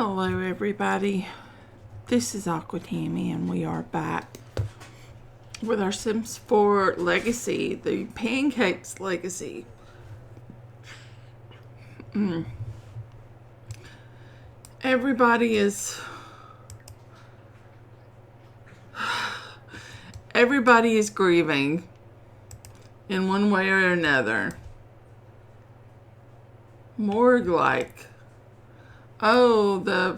Hello everybody, this is Aqua Tammy and we are back with our Sims 4 Legacy, the Pancakes Legacy. Everybody is grieving in one way or another. Morgue like. Oh, the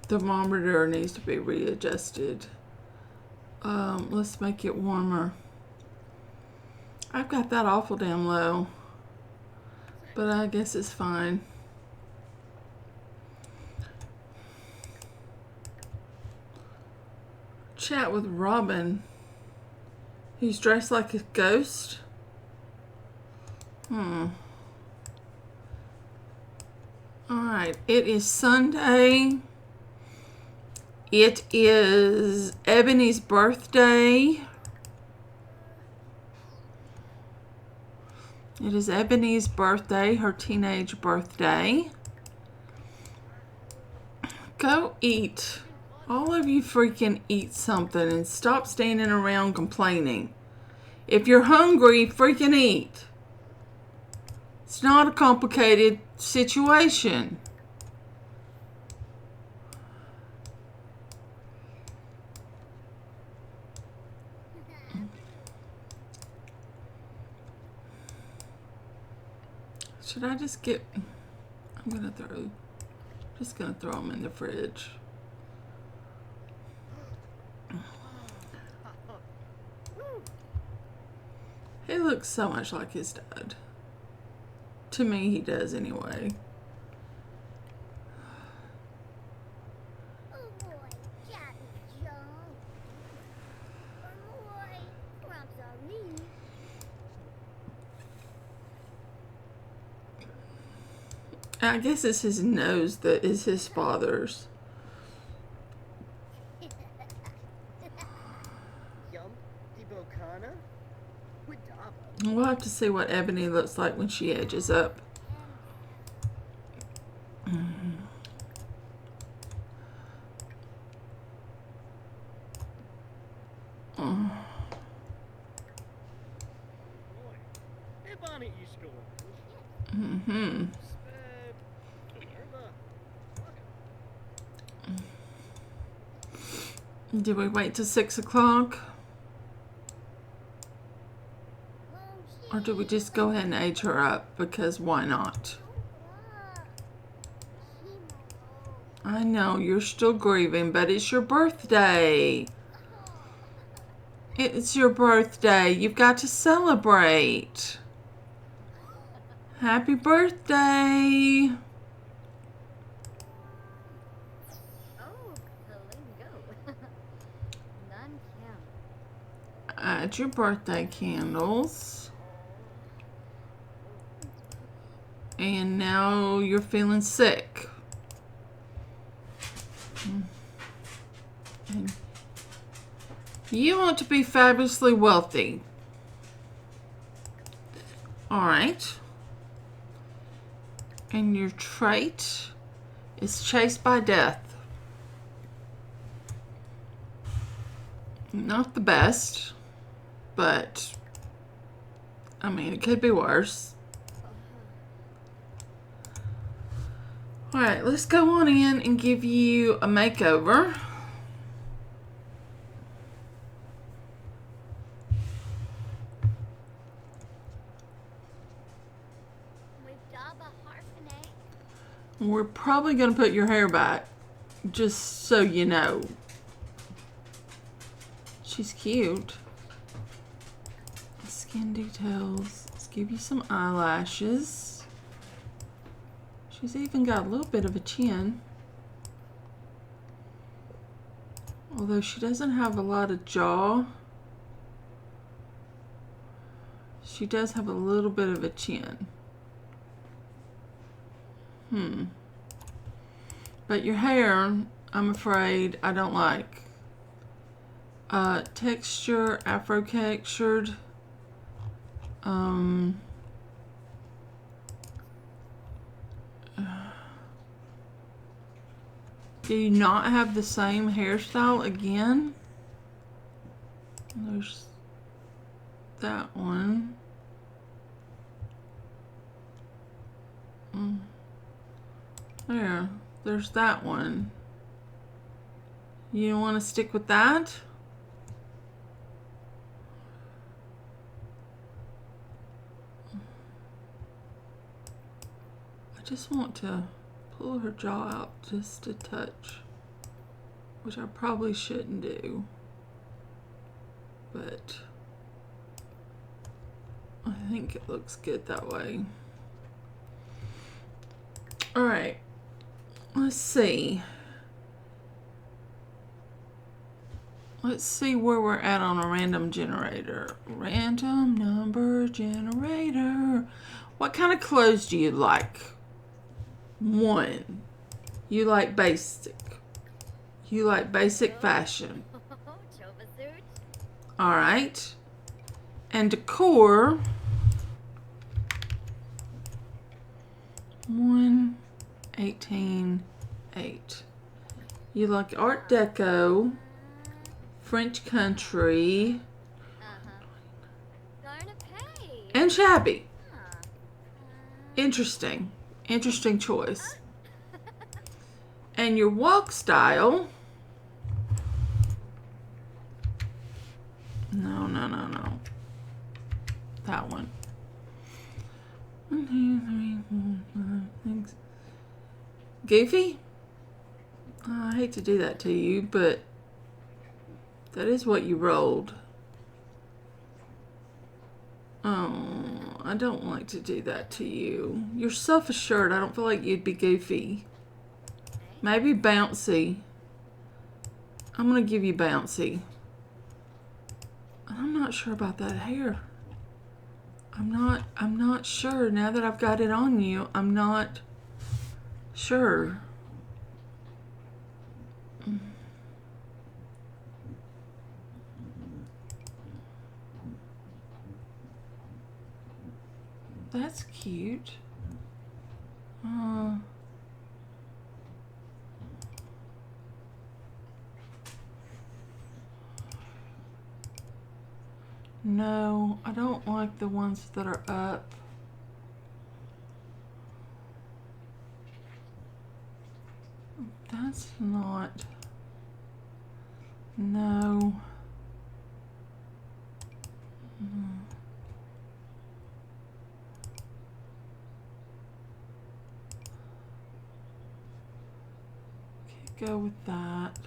thermometer needs to be readjusted. Let's make it warmer. I've got that awful damn low, but I guess it's fine. Chat with Robin. He's dressed like a ghost. Alright, it is Sunday. It is Ebony's birthday. It is Ebony's birthday, her teenage birthday. Go eat. All of you freaking eat something and stop standing around complaining. If you're hungry, freaking eat. It's not a complicated situation. Should I just get... just gonna throw them in the fridge. He looks so much like his dad. To me, he does anyway. I guess it's his nose that is his father's. We'll have to see what Ebony looks like when she ages up. Did we wait till 6 o'clock? Or do we just go ahead and age her up? Because why not? I know, you're still grieving, but it's your birthday. It's your birthday. You've got to celebrate. Happy birthday. Add your birthday candles. And now you're feeling sick. And you want to be fabulously wealthy. Alright. And your trait is chased by death. Not the best, but I mean, it could be worse. Alright, let's go on in and give you a makeover. We're probably going to put your hair back, just so you know. She's cute. Skin details. Let's give you some eyelashes. She's even got a little bit of a chin. Although she doesn't have a lot of jaw. She does have a little bit of a chin. But your hair, I'm afraid, I don't like. Texture, afro textured. Do you not have the same hairstyle again? There's that one. There's that one. You want to stick with that? I just want to pull her jaw out just a touch, which I probably shouldn't do, but I think it looks good that way. All right, let's see. Let's see where we're at on a random generator. Random number generator. What kind of clothes do you like? 1. You like basic. You like basic fashion. All right. And decor. 1, 18, 8. You like Art Deco, French country, and shabby. Interesting. Interesting choice. And your walk style. No. That one. 1, 2, 3, 4, 5, 6. Goofy? I hate to do that to you, but that is what you rolled. Oh, I don't like to do that to you. You're self-assured. I don't feel like you'd be goofy. Maybe bouncy. I'm gonna give you bouncy. I'm not sure about that hair. I'm not sure. Now that I've got it on you, I'm not sure. That's cute. No, I don't like the ones that are up. That's not. No. Okay, go with that.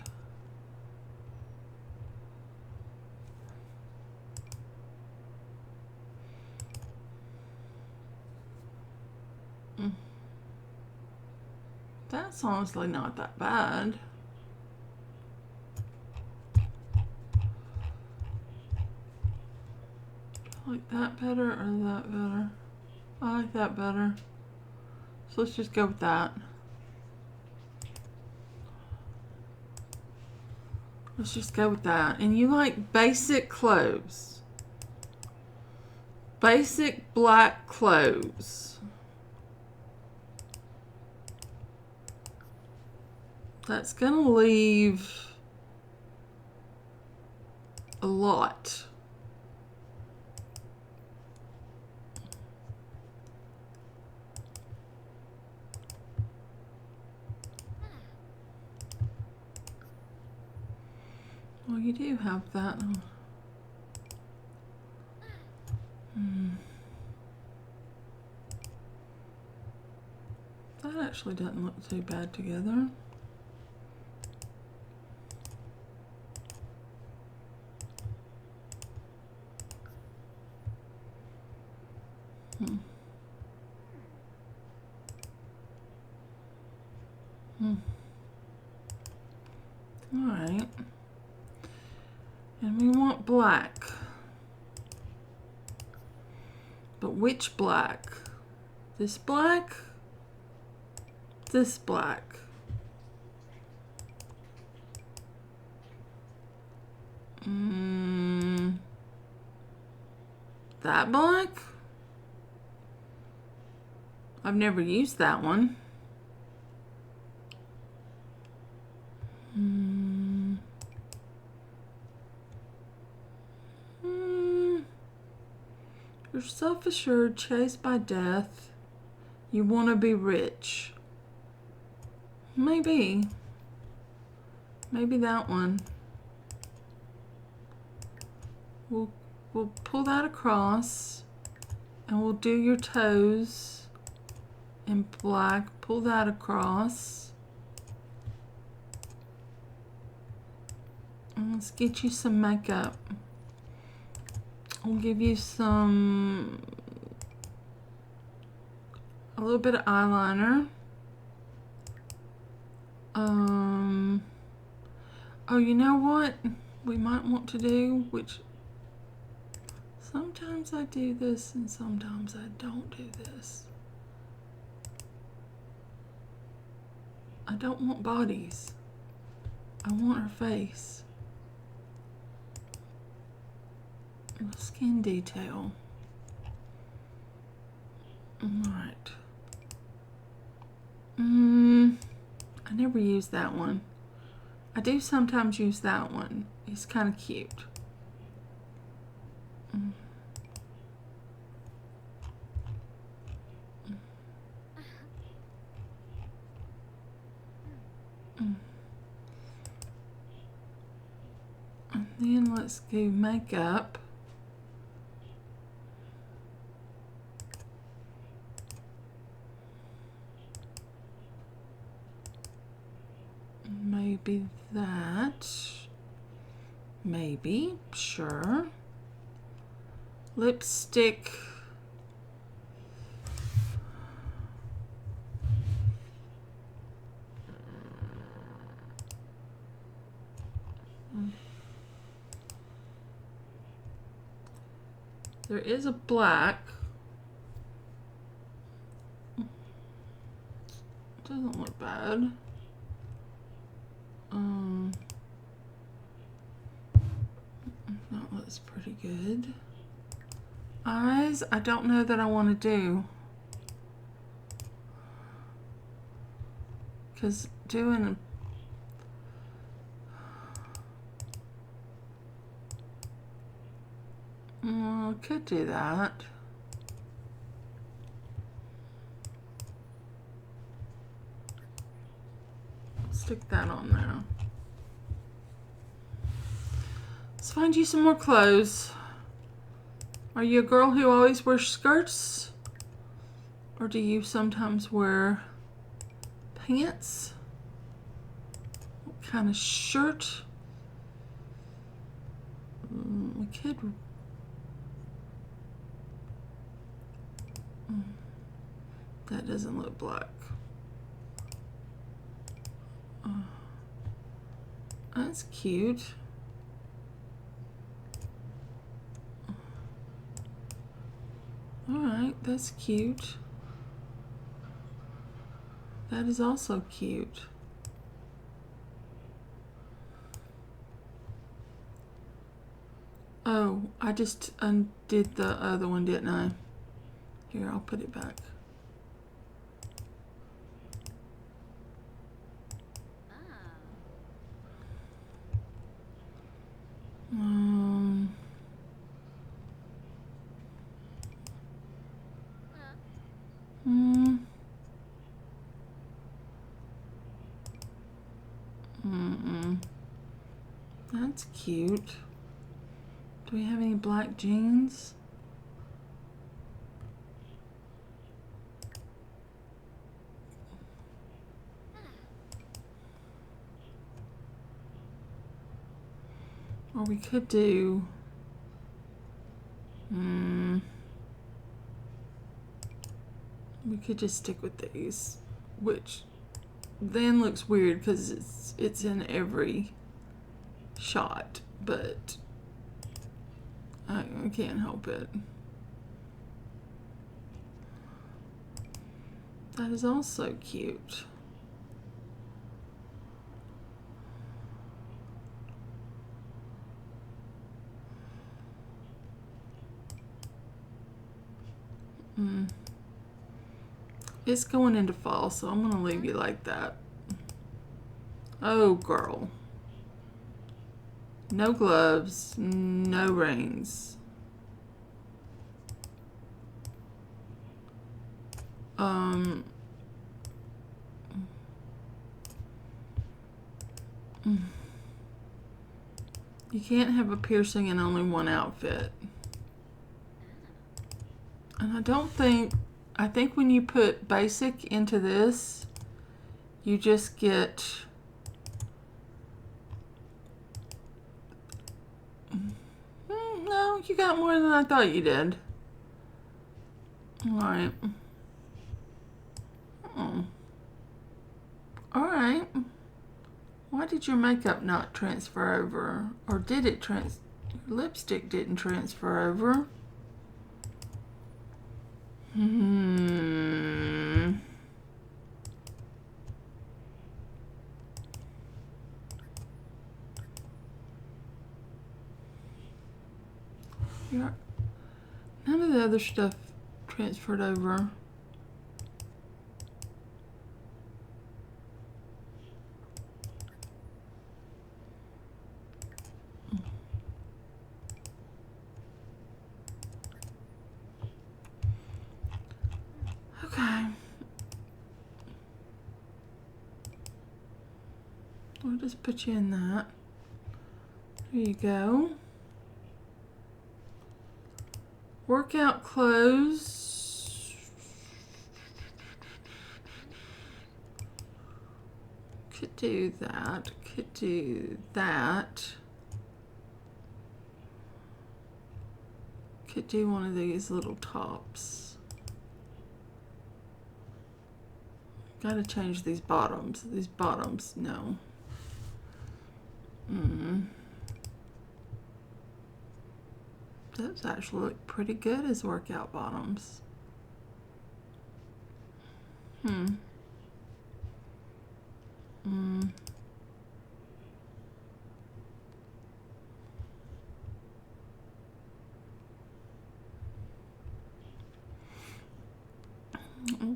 That's honestly not that bad. I like that better or that better? I like that better. So let's just go with that. Let's just go with that. And you like basic clothes. Basic black clothes. That's gonna leave a lot. Well, you do have that. That actually doesn't look too bad together. All right. And we want black. But which black? This black? This black? That black? I've never used that one. Mm. Mm. You're self-assured, chased by death. You want to be rich. Maybe. Maybe that one. We'll pull that across, and we'll do your toes in black. Pull that across. And let's get you some makeup. We'll give you a little bit of eyeliner. Oh, you know what we might want to do, which sometimes I do this and sometimes I don't do this. I don't want bodies. I want her face. A skin detail. Alright. I never use that one. I do sometimes use that one. It's kind of cute. And then let's do makeup. Maybe that. Maybe, sure. Lipstick. There is a black. Doesn't look bad. That looks pretty good. Eyes, I don't know that I want to do. Because doing could do that. Stick that on there. Let's find you some more clothes. Are you a girl who always wears skirts? Or do you sometimes wear pants? What kind of shirt? We could... That doesn't look black. That's cute. Alright, that's cute. That is also cute. Oh, I just undid the other one, didn't I? Here, I'll put it back. That's cute. Do we have any black jeans? Or we could do... we could just stick with these, which then looks weird because it's in every shot, but I can't help it. That is also cute. It's going into fall, so I'm going to leave you like that. Oh, girl. No gloves, no rings. You can't have a piercing in only one outfit. And I think when you put basic into this, you just get... No, you got more than I thought you did. Alright. Alright. Why did your makeup not transfer over? Or did it your lipstick didn't transfer over? None of the other stuff transferred over. Okay. We'll just put you in that. There you go. Workout clothes. Could do that. Could do that. Could do one of these little tops. Gotta change these bottoms. These bottoms, no. Those actually look pretty good as workout bottoms. I'll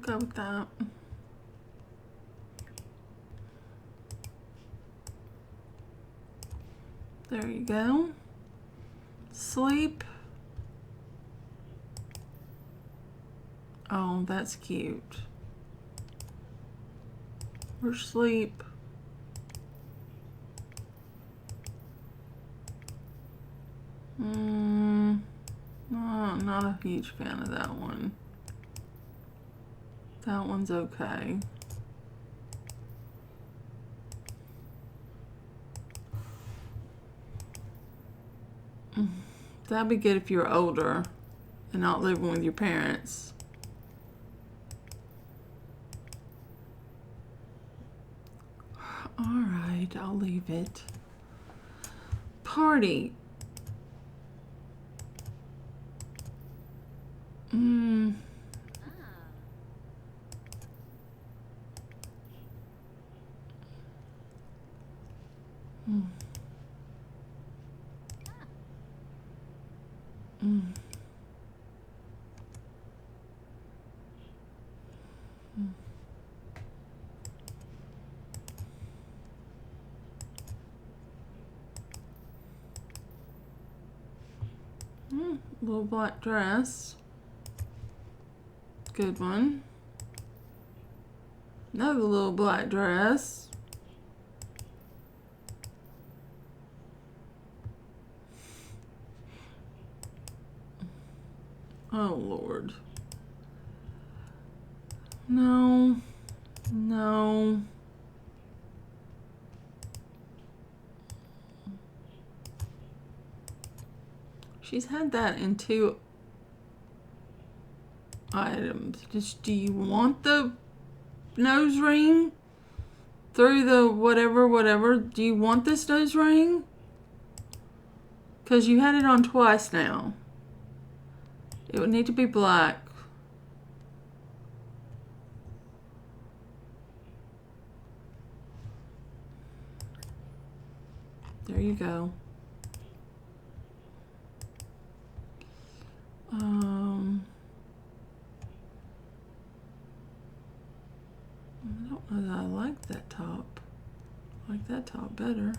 go with that. There you go. Sleep. Oh, that's cute. Or sleep. Oh, not a huge fan of that one. That one's okay. That'd be good if you're older and not living with your parents. Alright, I'll leave it. Party. Little black dress. Good one. Another little black dress. Oh, Lord. No. No. She's had that in 2 items. Do you want the nose ring through the whatever? Do you want this nose ring? Because you had it on twice now. It would need to be black. There you go. I don't know that I like that top. like that top better.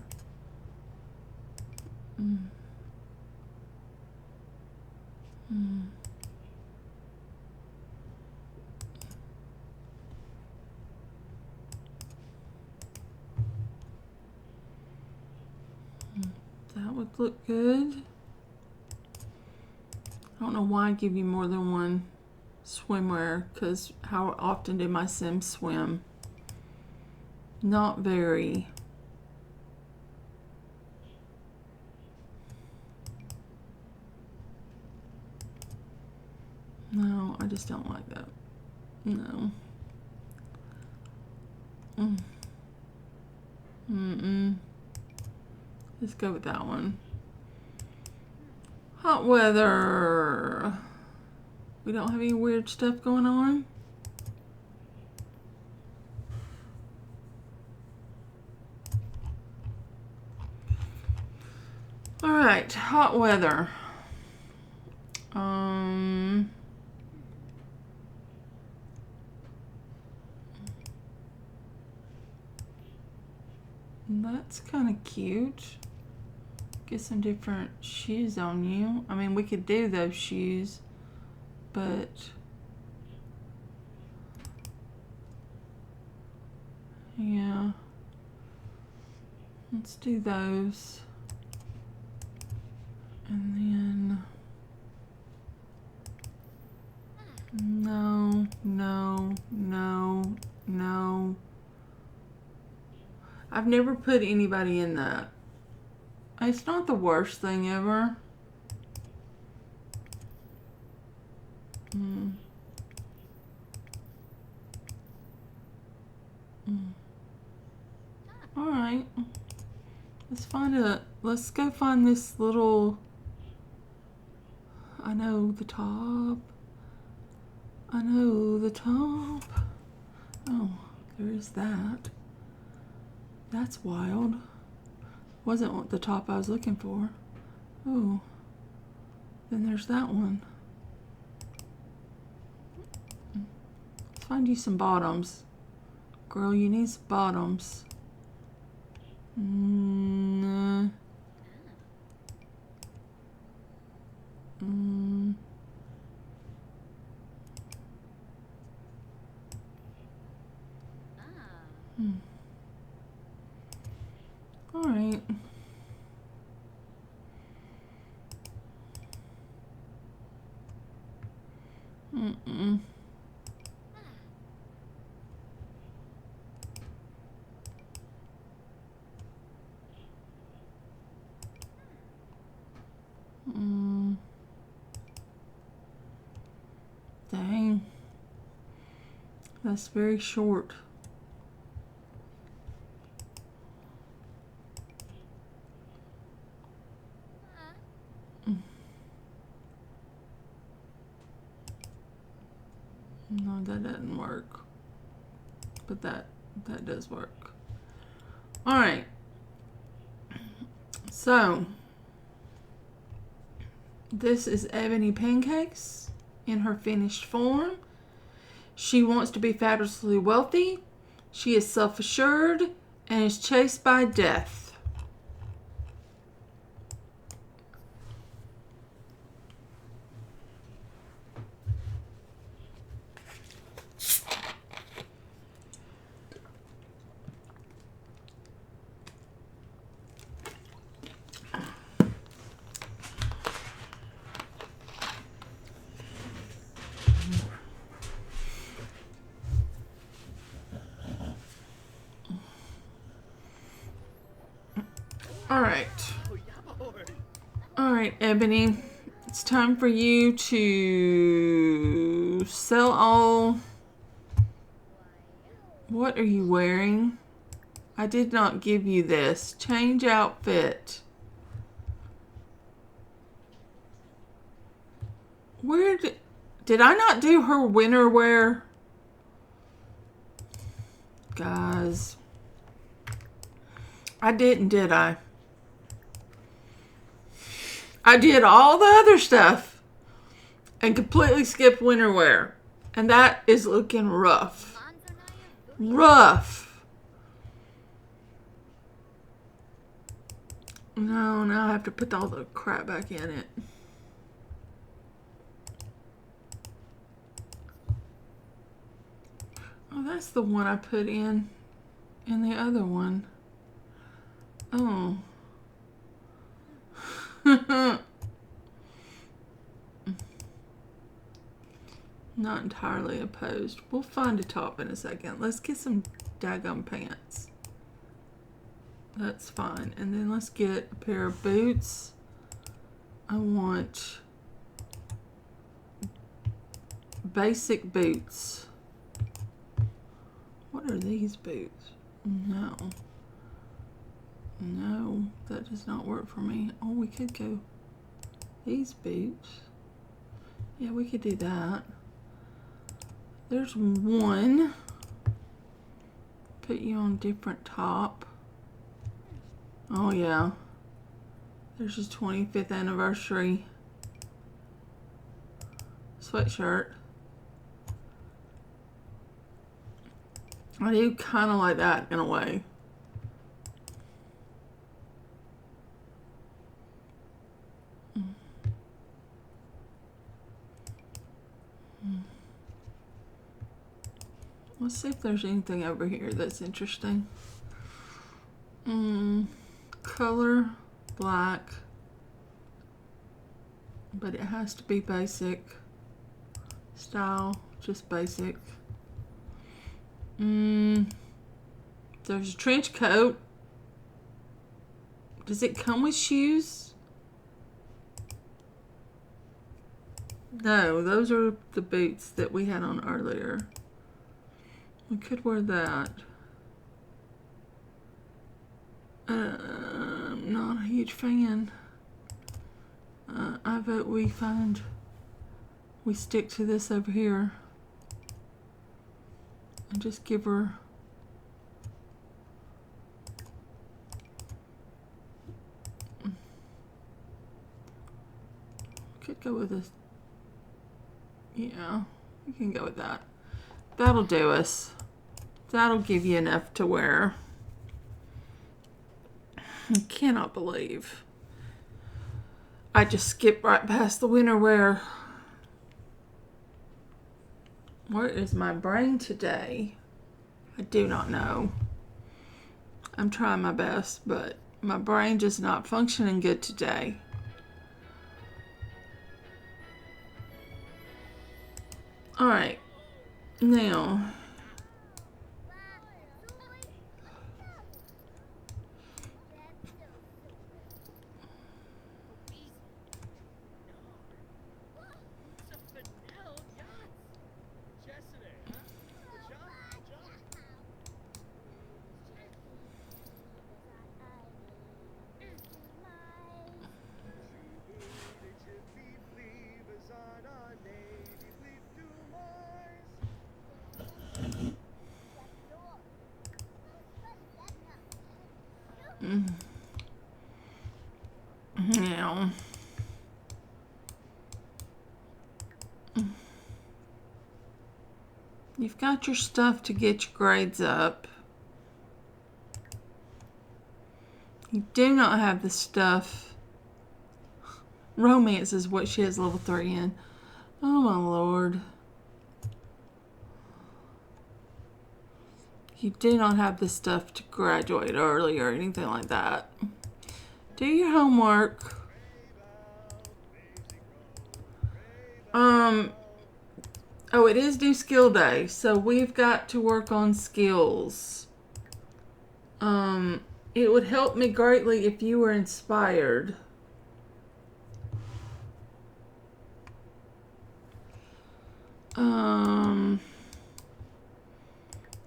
That would look good. I don't know why I give you more than one swimwear, because how often do my Sims swim? Not very. No, I just don't like that. No. Let's go with that one. Hot weather. We don't have any weird stuff going on. All right, hot weather. That's kind of cute. Get some different shoes on you. I mean, we could do those shoes, but yeah, let's do those. And then no, no, no, no. I've never put anybody in that. It's not the worst thing ever. All right. Let's go find this little, I know the top. I know the top. Oh, there is that. That's wild. Wasn't the top I was looking for. Oh, then there's that one. Let's find you some bottoms. Girl, you need some bottoms. All right. Dang. That's very short. No, that doesn't work. But that does work. All right. So, this is Ebony Pancakes in her finished form. She wants to be fabulously wealthy. She is self-assured and is chased by death. All right, Ebony, it's time for you to sell all. What are you wearing? I did not give you this. Change outfit. Where did I not do her winter wear? Guys, I didn't, did I? I did all the other stuff and completely skipped winter wear. And that is looking rough. Rough. No, now I have to put all the crap back in it. Oh, that's the one I put in the other one. Oh. Not entirely opposed. We'll find a top in a second. Let's get some daggum pants. That's fine. And then let's get a pair of boots. I want basic boots. What are these boots? No. No, that does not work for me. Oh, we could go these boots. Yeah, we could do that. There's one. Put you on different top. Oh yeah. There's his 25th anniversary sweatshirt. I do kind of like that in a way. Let's see if there's anything over here that's interesting. Color, black. But it has to be basic. Style, just basic. There's a trench coat. Does it come with shoes? No, those are the boots that we had on earlier. We could wear that. I'm not a huge fan. I vote we stick to this over here. And just give her could go with this. Yeah, we can go with that. That'll do us. That'll give you enough to wear. I cannot believe I just skipped right past the winter wear. Where is my brain today? I do not know. I'm trying my best, but my brain just not functioning good today. All right, now now you've got your stuff to get your grades up. You do not have the stuff. Romance is what she has level 3 in. Oh my lord. You do not have the stuff to graduate early or anything like that. Do your homework. Oh, it is due skill day, so we've got to work on skills. It would help me greatly if you were inspired.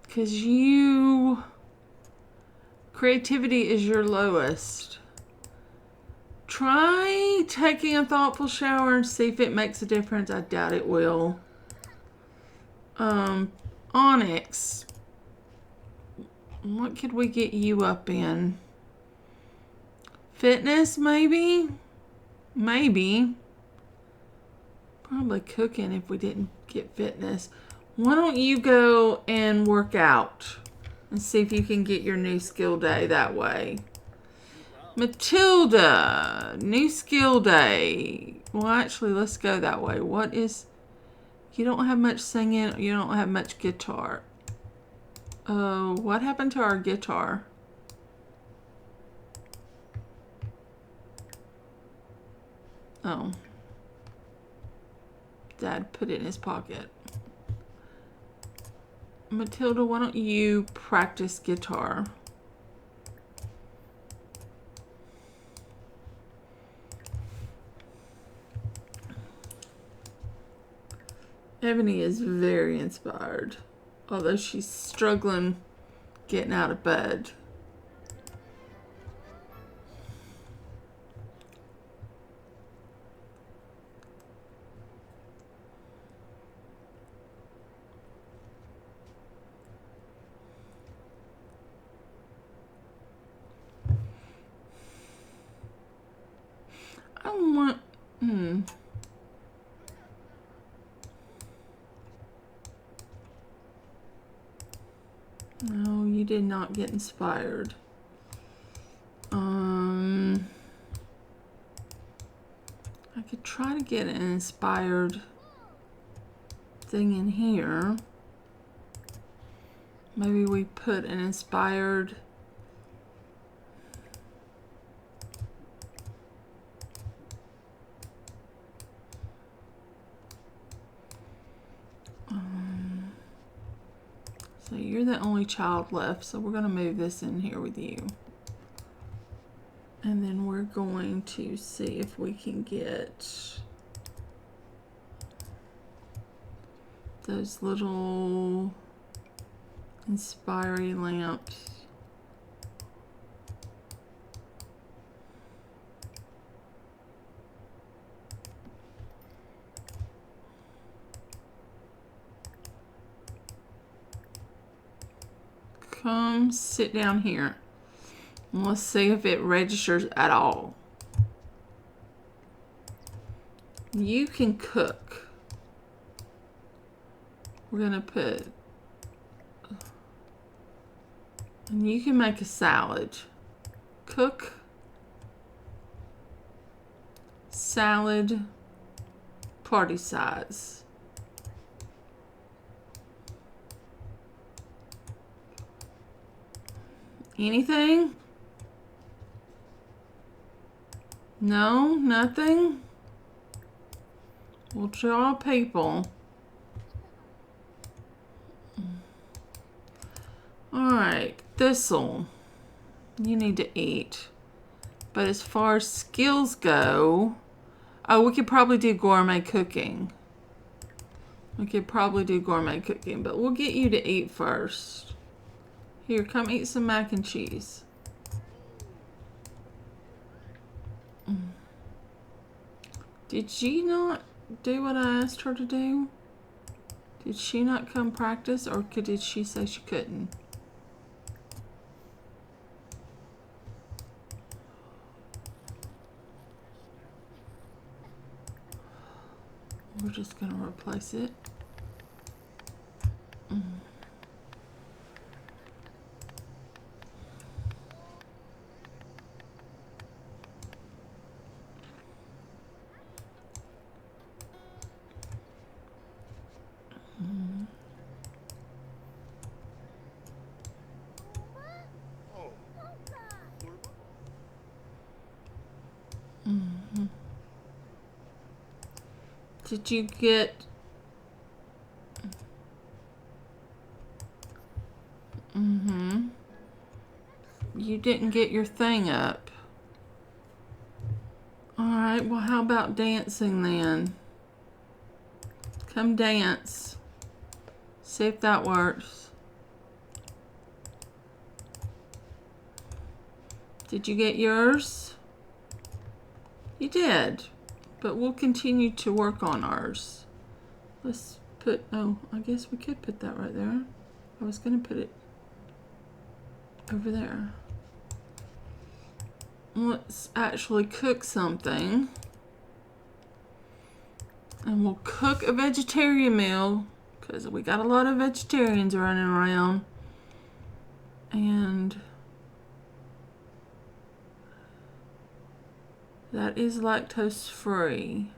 Because creativity is your lowest. Try taking a thoughtful shower and see if it makes a difference. I doubt it will. Onyx. What could we get you up in? Fitness, maybe? Maybe. Probably cooking if we didn't get fitness. Why don't you go and work out and see if you can get your new skill day that way? Matilda, new skill day. Well, actually, let's go that way. What is... You don't have much singing. You don't have much guitar. Oh, what happened to our guitar? Oh. Dad put it in his pocket. Matilda, why don't you practice guitar? Ebony is very inspired, although she's struggling getting out of bed. I don't want... No, you did not get inspired. I could try to get an inspired thing in here. Maybe we put an inspired... So you're the only child left, so we're going to move this in here with you. And then we're going to see if we can get those little inspiring lamps. Come sit down here. And let's see if it registers at all. You can cook. We're gonna put... And you can make a salad. Cook. Salad. Party size. Anything? No, nothing? We'll draw people. Alright, Thistle. You need to eat. But as far as skills go... Oh, we could probably do gourmet cooking. We could probably do gourmet cooking, but we'll get you to eat first. Here, come eat some mac and cheese. Did she not do what I asked her to do? Did she not come practice, or did she say she couldn't? We're just going to replace it. Did you get... You didn't get your thing up. Alright, well how about dancing then? Come dance. See if that works. Did you get yours? You did. But we'll continue to work on ours. Let's put... Oh, I guess we could put that right there. I was going to put it over there. Let's actually cook something. And we'll cook a vegetarian meal, because we got a lot of vegetarians running around. And That is lactose free.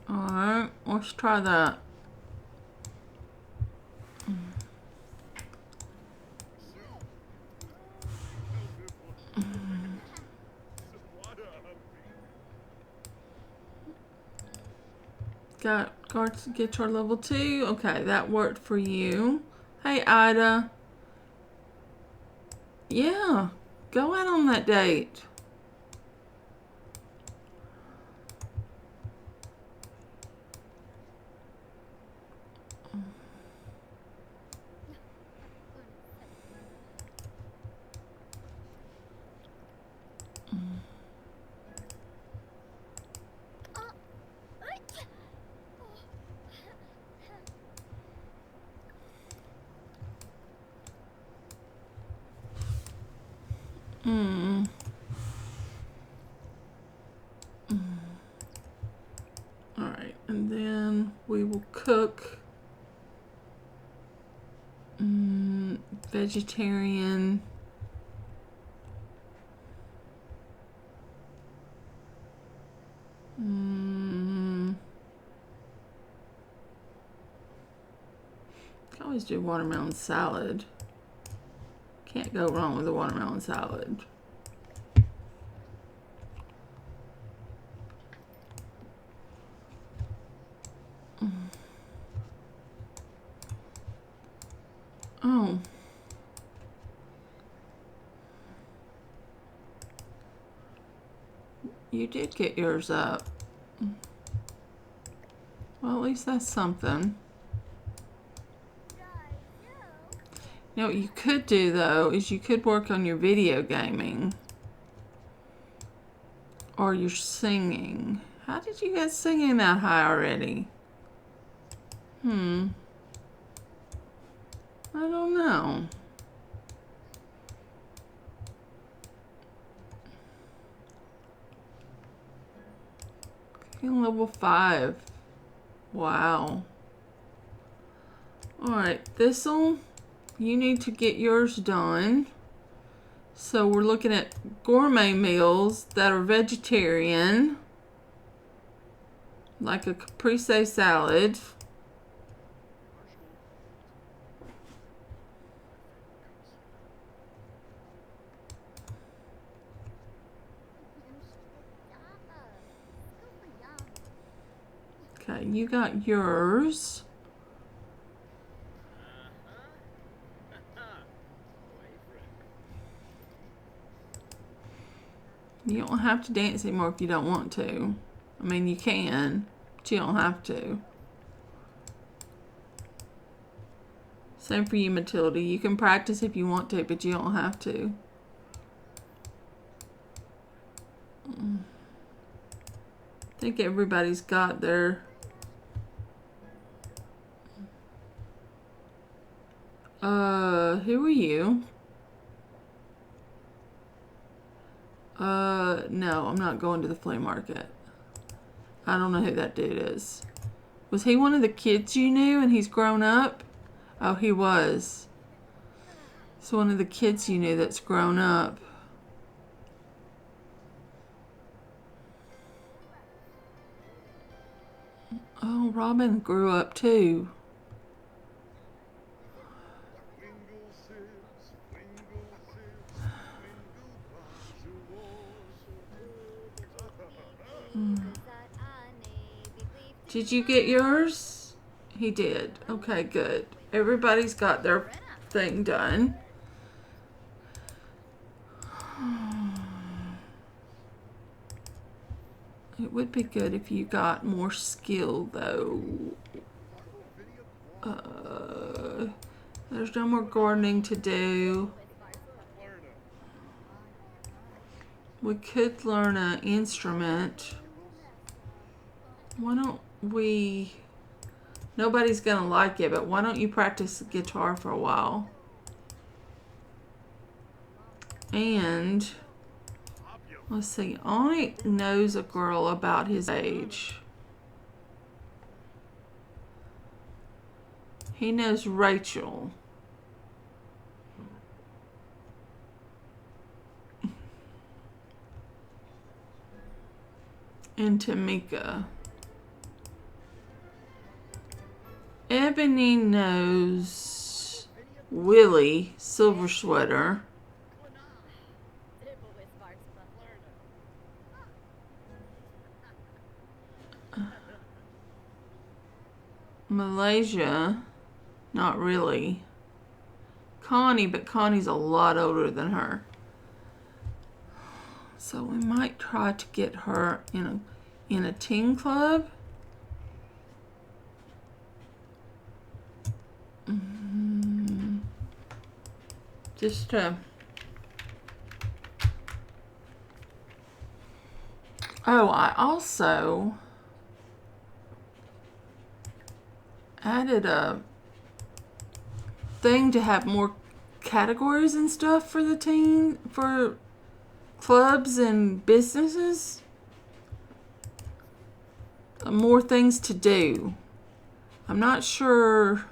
Alright, let's try that. Got guitar level 2. Okay, that worked for you. Hey, Ida. Yeah, go out on that date. Alright, and then we will cook vegetarian. Can always do watermelon salad. Can't go wrong with a watermelon salad. Oh. You did get yours up. Well, at least that's something. You know what you could do, though, is you could work on your video gaming. Or your singing. How did you get singing that high already? I don't know. Level 5. Wow. Alright, this'll... You need to get yours done. So we're looking at gourmet meals that are vegetarian. Like a caprese salad. Okay, you got yours. You don't have to dance anymore if you don't want to. I mean, you can, but you don't have to. Same for you, Matilda. You can practice if you want to, but you don't have to. I think everybody's got their... who are you? No, I'm not going to the flea market. I don't know who that dude is. Was he one of the kids you knew and he's grown up? Oh, he was. It's one of the kids you knew that's grown up. Oh, Robin grew up too. Did you get yours? He did. Okay, good. Everybody's got their thing done. It would be good if you got more skill, though. There's no more gardening to do. We could learn an instrument. Why don't we... Nobody's gonna like it, but why don't you practice guitar for a while? And... let's see, Onyx knows a girl about his age. He knows Rachel. and Tamika. Ebony Nose, Willie, Silver Sweater. Malaysia, not really. Connie, but Connie's a lot older than her. So we might try to get her in a teen club. Just to... Oh, I also added a thing to have more categories and stuff for the teen, for clubs and businesses. More things to do. I'm not sure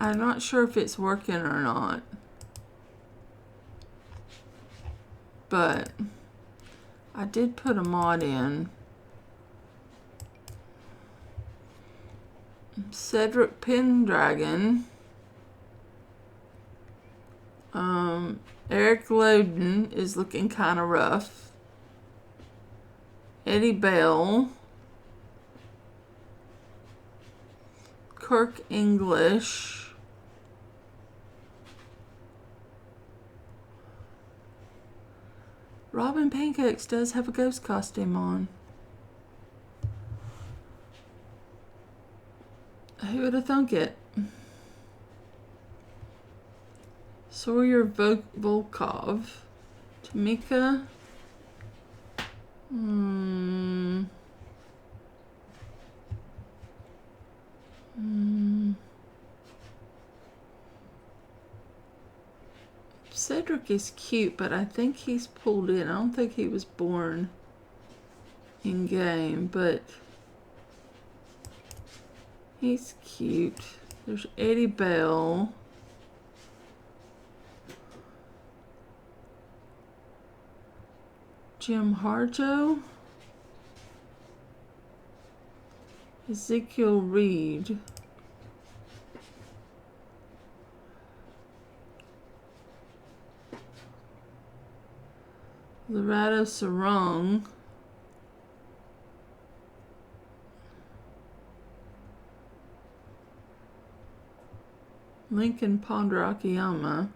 if it's working or not. But I did put a mod in. Cedric Pendragon. Eric Loden is looking kind of rough. Eddie Bell. Kirk English. Bob Pancakes does have a ghost costume on. Who would have thunk it? Sawyer Volkov. Tamika. Cedric is cute, but I think he's pulled in. I don't think he was born in game, but he's cute. There's Eddie Bell. Jim Harjo. Ezekiel Reed. Lorado Sarong. Lincoln Ponderakiyama.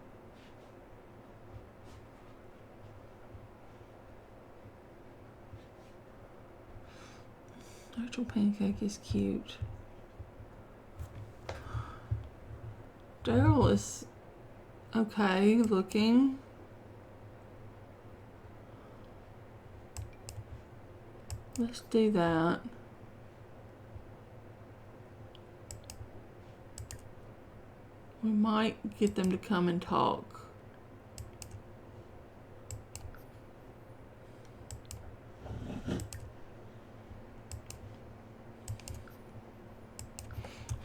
Rachel Pancake is cute. Daryl is okay looking. Let's do that. We might get them to come and talk.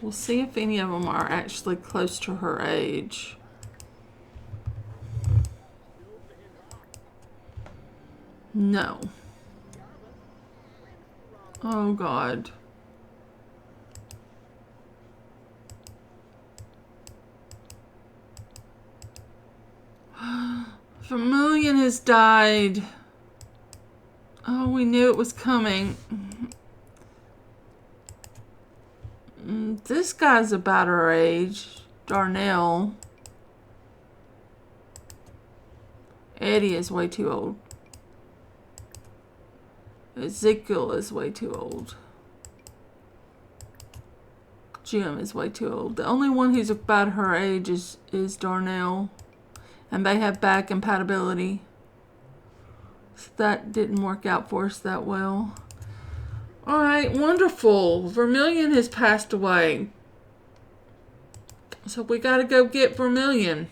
We'll see if any of them are actually close to her age. No. Oh, God. Vermilion has died. Oh, we knew it was coming. This guy's about her age. Darnell. Eddie is way too old. Ezekiel is way too old. Jim is way too old. The only one who's about her age is Darnell. And they have back compatibility. So that didn't work out for us that well. Alright, wonderful. Vermilion has passed away. So we gotta go get Vermilion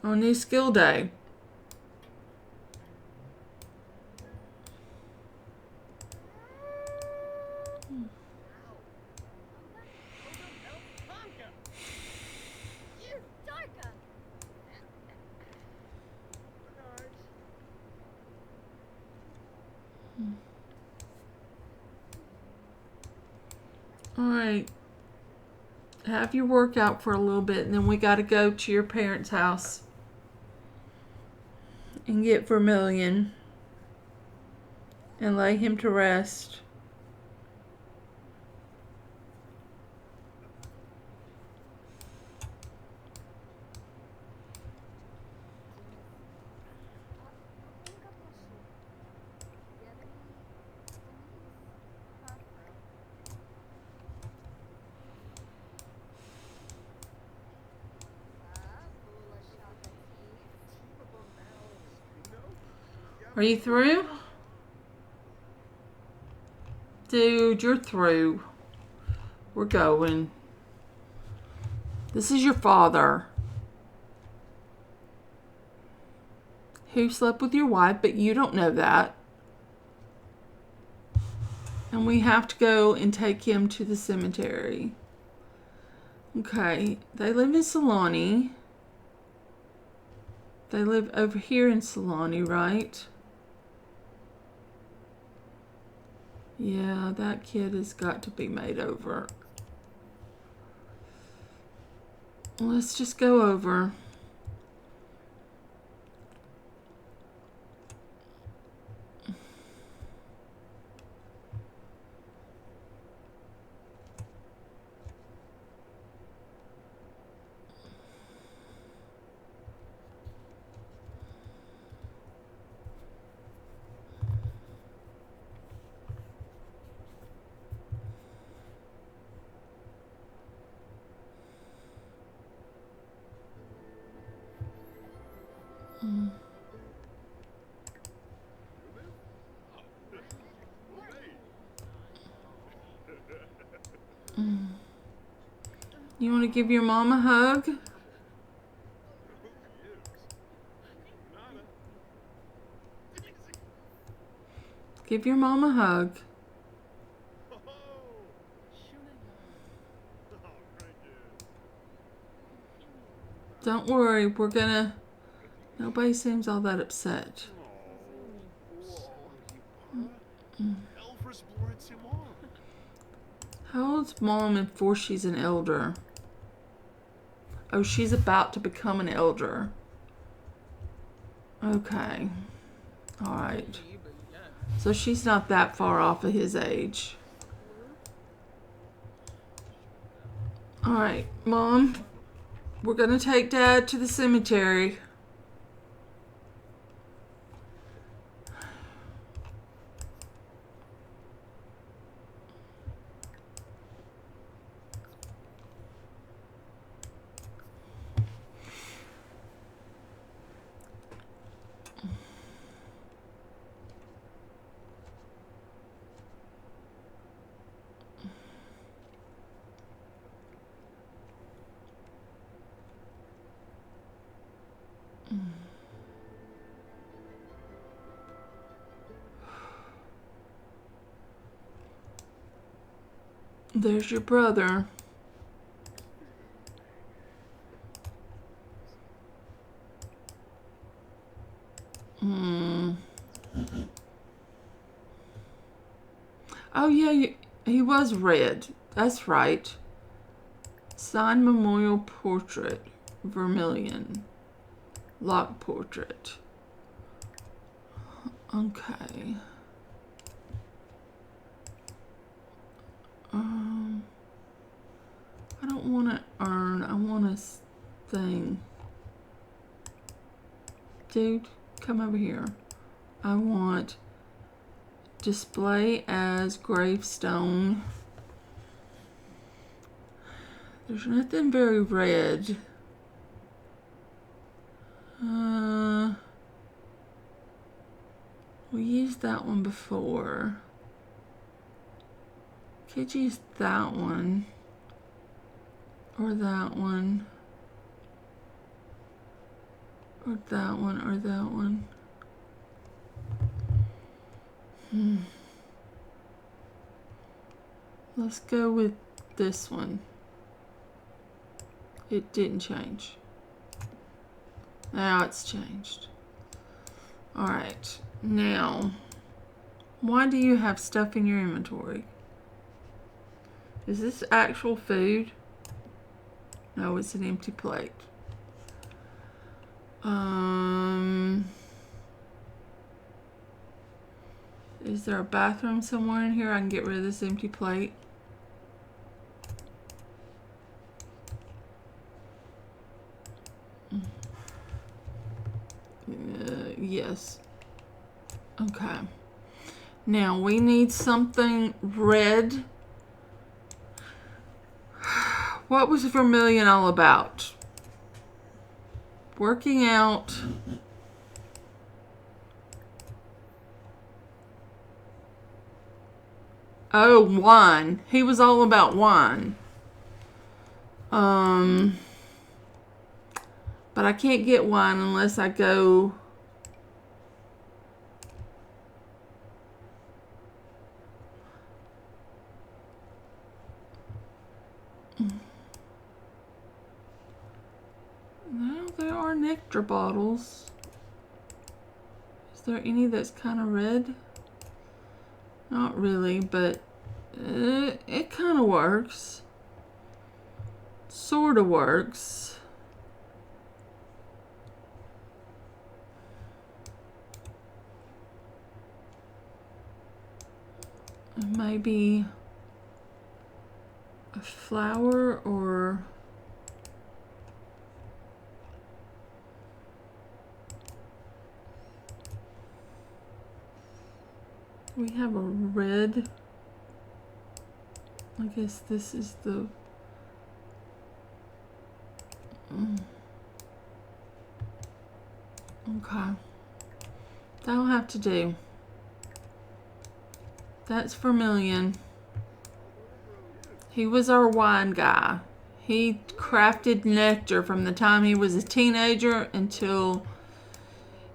on New Skill Day. Alright. Have your workout for a little bit, and then we got to go to your parents' house and get Vermilion and lay him to rest. Are you through? Dude, you're through. We're going. This is your father, who slept with your wife, but you don't know that. And we have to go and take him to the cemetery. Okay, they live in Solani. They live over here in Solani, right? Yeah, that kid has got to be made over. Let's just go over. You want to give your mom a hug? Give your mom a hug. Don't worry, we're gonna... Nobody seems all that upset. How old's mom before she's an elder? Oh, she's about to become an elder. Okay. Alright. So she's not that far off of his age. Alright, Mom. We're gonna take Dad to the cemetery. There's your brother. Oh yeah, he was red. That's right. Signed memorial portrait. Vermilion. Lock portrait. Okay. I don't want to earn. I want a thing. Dude, come over here. I want display as gravestone. There's nothing very red. We used that one before. Could use that one. Or that one. Or that one, or that one. Let's go with this one. It didn't change. Now it's changed. Alright, now, why do you have stuff in your inventory? Is this actual food? No, it's an empty plate. Is there a bathroom somewhere in here I can get rid of this empty plate? Yes. Okay. Now we need something red. What was Vermilion all about? Working out. Oh, wine. He was all about wine. But I can't get wine unless I go. No, there are nectar bottles. Is there any that's kind of red? Not really, but it kind of works. Sort of works. Maybe a flower or we have a red. I guess this is the okay. That'll have to do. That's Vermilion. He was our wine guy. He crafted nectar from the time he was a teenager until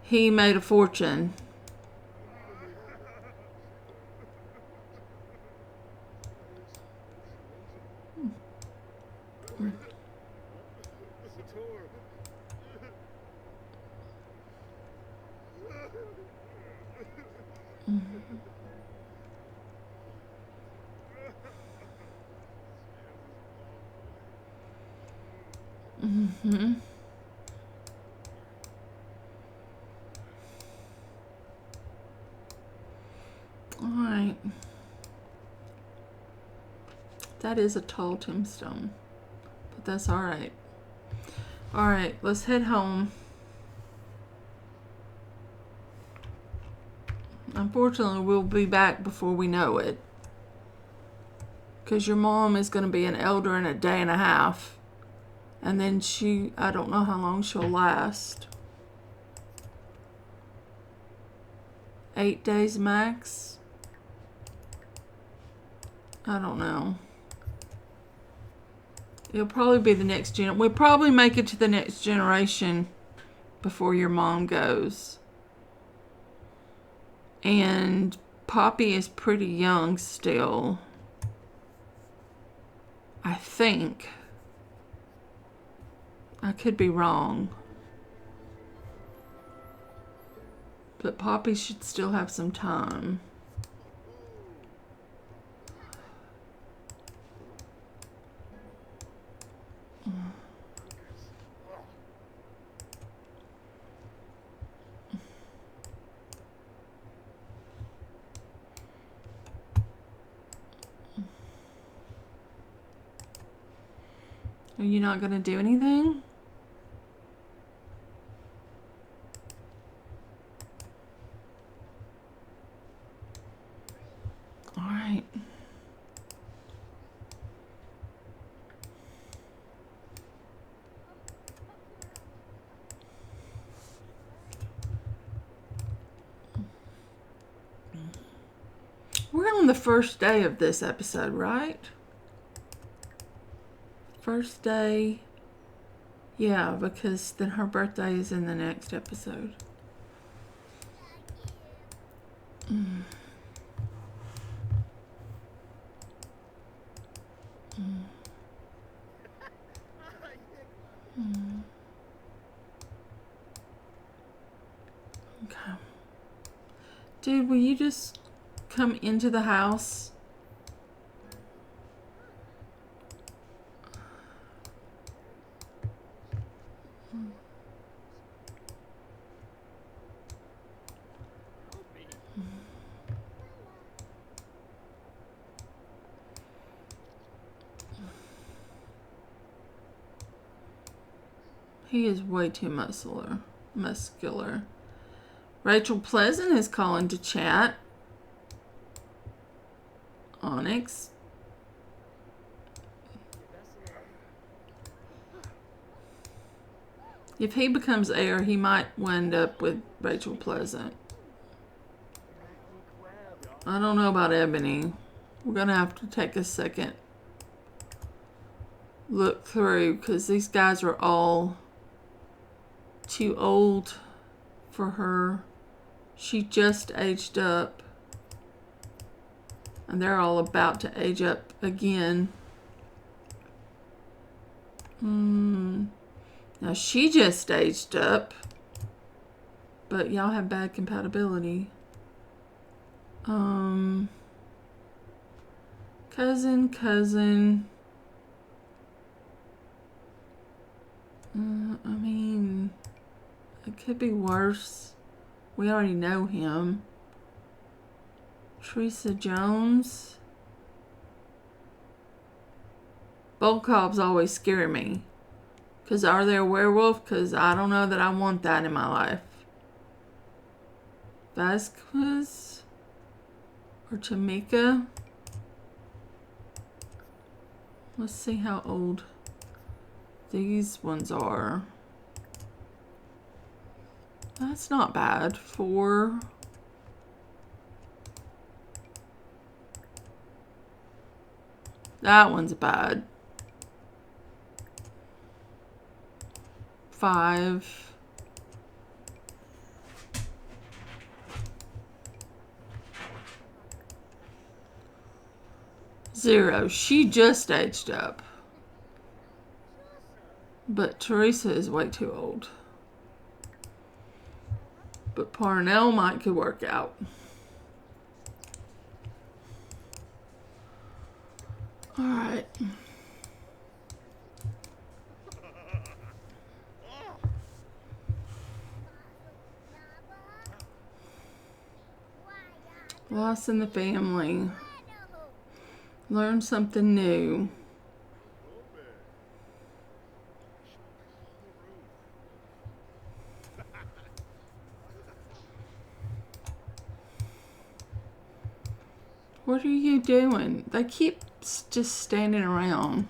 he made a fortune. Alright. That is a tall tombstone. But that's alright. Alright, let's head home. Unfortunately, we'll be back before we know it. Because your mom is going to be an elder in a day and a half. And then I don't know how long she'll last. 8 days max? I don't know. It'll probably be the next we'll probably make it to the next generation before your mom goes. And Poppy is pretty young still. I think. I could be wrong. But Poppy should still have some time. Are you not going to do anything? All right. We're on the first day of this episode, right? First day. Yeah, because then her birthday is in the next episode. Okay. Dude, will you just come into the house? He is way too muscular. Rachel Pleasant is calling to chat. Onyx. If he becomes heir, he might wind up with Rachel Pleasant. I don't know about Ebony. We're going to have to take a second look through because these guys are all too old for her. She just aged up. And they're all about to age up again. Now she just aged up. But y'all have bad compatibility. Cousin. I mean, it could be worse. We already know him. Teresa Jones. Bull cobs always scare me. Because are they a werewolf? Because I don't know that I want that in my life. Vasquez or Tamika. Let's see how old these ones are. That's not bad. 4. That one's bad. 5. Zero. She just aged up. But Teresa is way too old. But Parnell could work out. Alright. Loss in the family. Learn something new. What are you doing? They keep just standing around.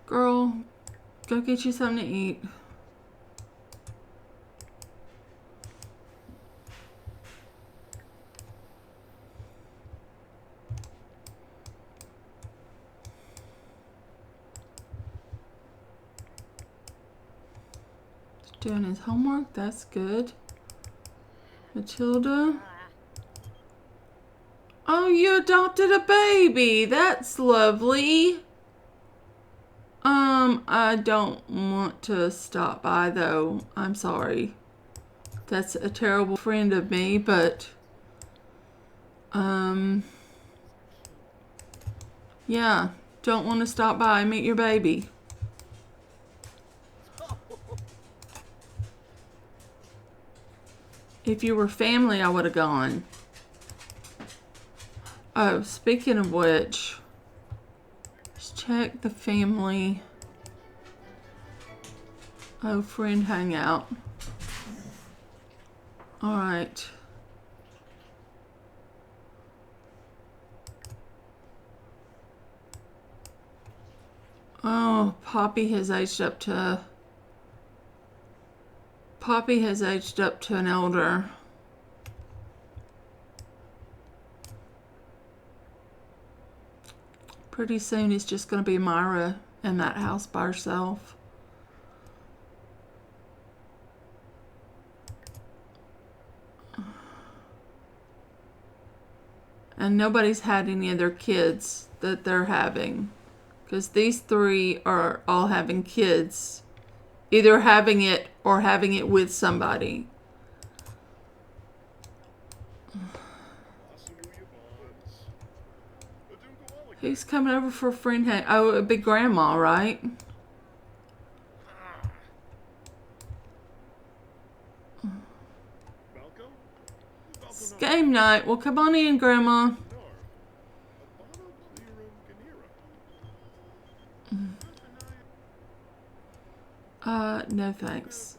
Girl, go get you something to eat. Doing his homework, that's good. Matilda. Oh, you adopted a baby. That's lovely. I don't want to stop by though. I'm sorry. That's a terrible friend of me, but yeah, don't want to stop by and meet your baby. If you were family, I would have gone. Oh, speaking of which, let's check the family. Oh, friend hangout. All right. Oh, Poppy has aged up to an elder. Pretty soon it's just going to be Myra in that house by herself. And nobody's had any of their kids that they're having. Because these 3 are all having kids. Either having it or having it with somebody. Who's coming over for a friend hang? Oh, it'd be Grandma, right? It's game night. Well, come on in, Grandma. No thanks.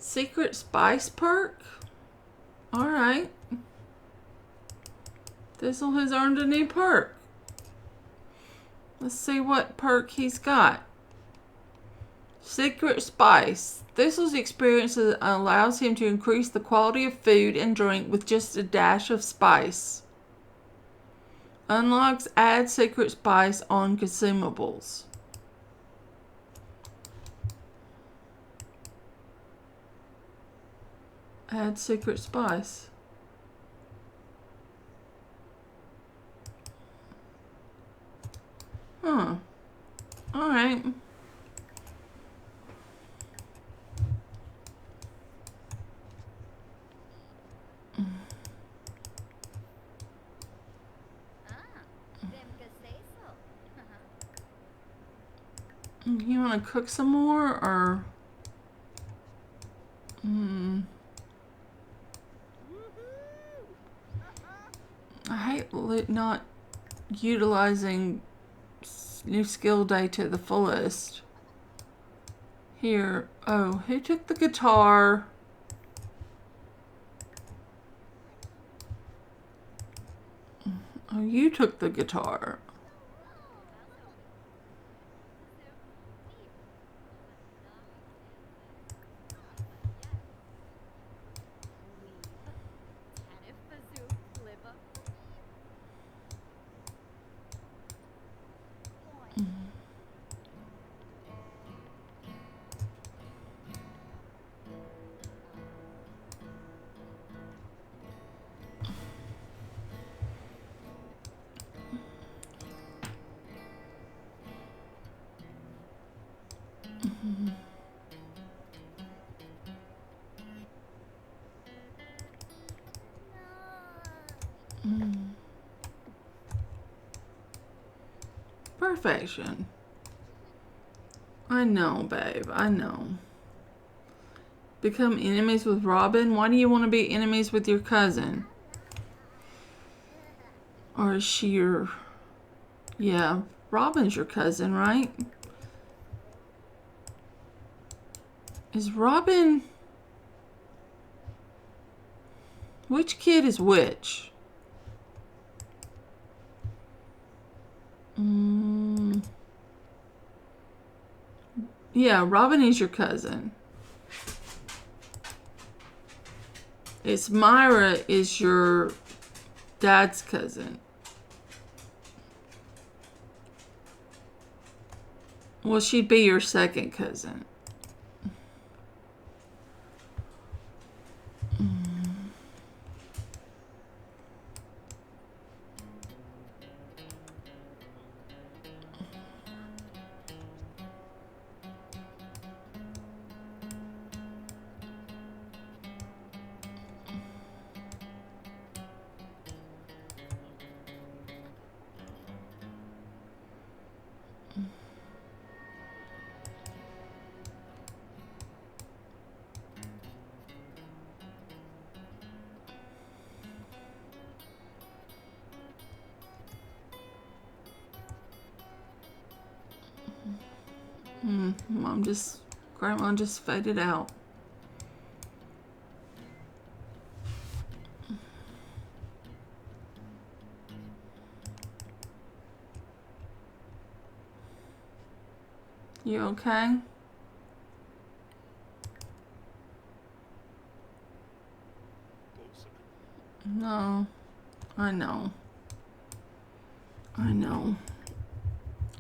Secret spice perk? Alright. Thistle has earned a new perk. Let's see what perk he's got. Secret spice. Thistle's experience allows him to increase the quality of food and drink with just a dash of spice. Unlocks add secret spice on consumables. Add secret spice. Huh. Alright. You want to cook some more, or? I hate not utilizing new skill day to the fullest. Here. Oh, who took the guitar? Oh, you took the guitar. Perfection. I know, babe. I know. Become enemies with Robin? Why do you want to be enemies with your cousin? Or is she your... Yeah, Robin's your cousin, right? Is Robin... Which kid is which? Yeah, Robin is your cousin. It's Myra is your dad's cousin. Well, she'd be your second cousin. Grandma just faded out. You okay? No. I know. I know.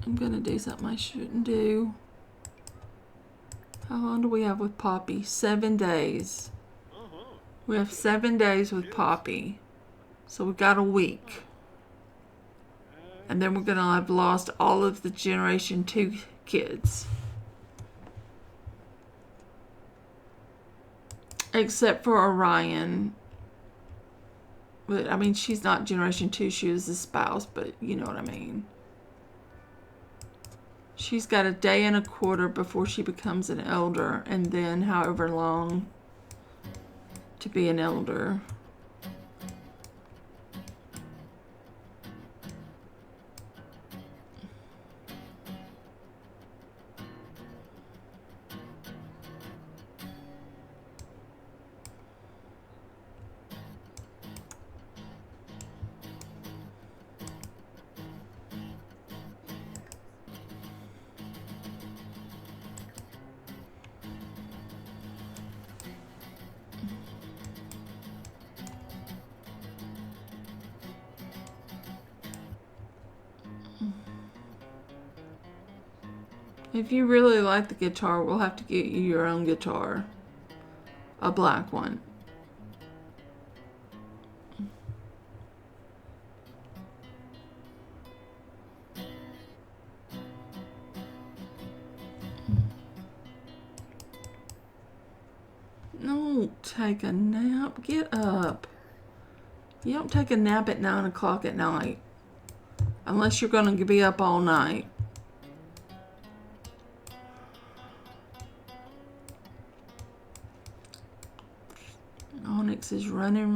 I'm gonna do something I shouldn't do. How long do we have with Poppy? 7 days. We have 7 days with Poppy. So we got a week. And then we're going to have lost all of the Generation 2 kids. Except for Orion. But, I mean, she's not Generation 2. She was the spouse, but you know what I mean. She's got a day and a quarter before she becomes an elder, and then however long to be an elder. If you really like the guitar, we'll have to get you your own guitar. A black one. No, take a nap. Get up. You don't take a nap at 9 o'clock at night. Unless you're going to be up all night. Onyx is running.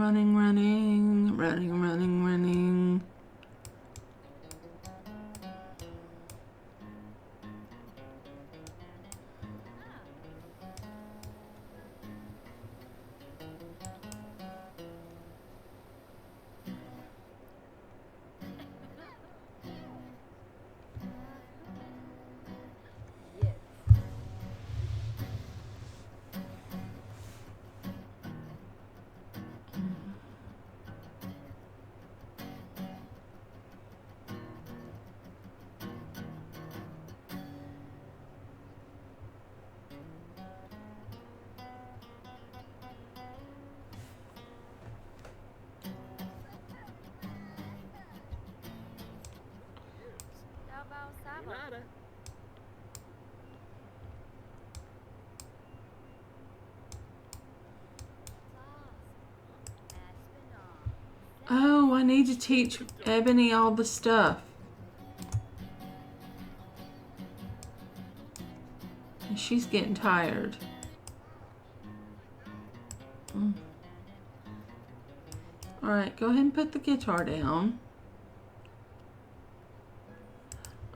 Oh, I need to teach Ebony all the stuff. And she's getting tired. Alright, go ahead and put the guitar down.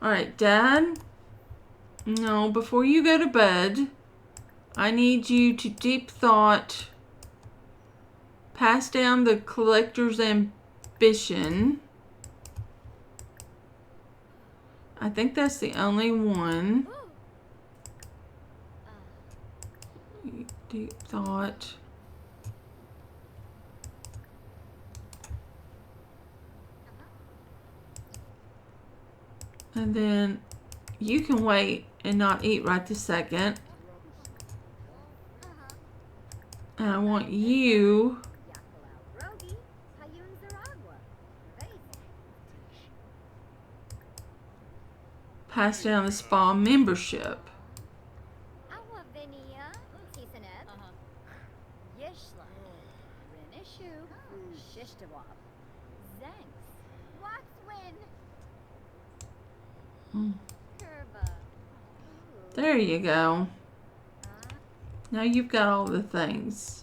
Alright, Dad. No, before you go to bed, I need you to deep thought, pass down the collector's ambition. I think that's the only one. Deep thought. And then you can wait and not eat right this second. And I want you pass down the spa membership. There you go. Now you've got all the things.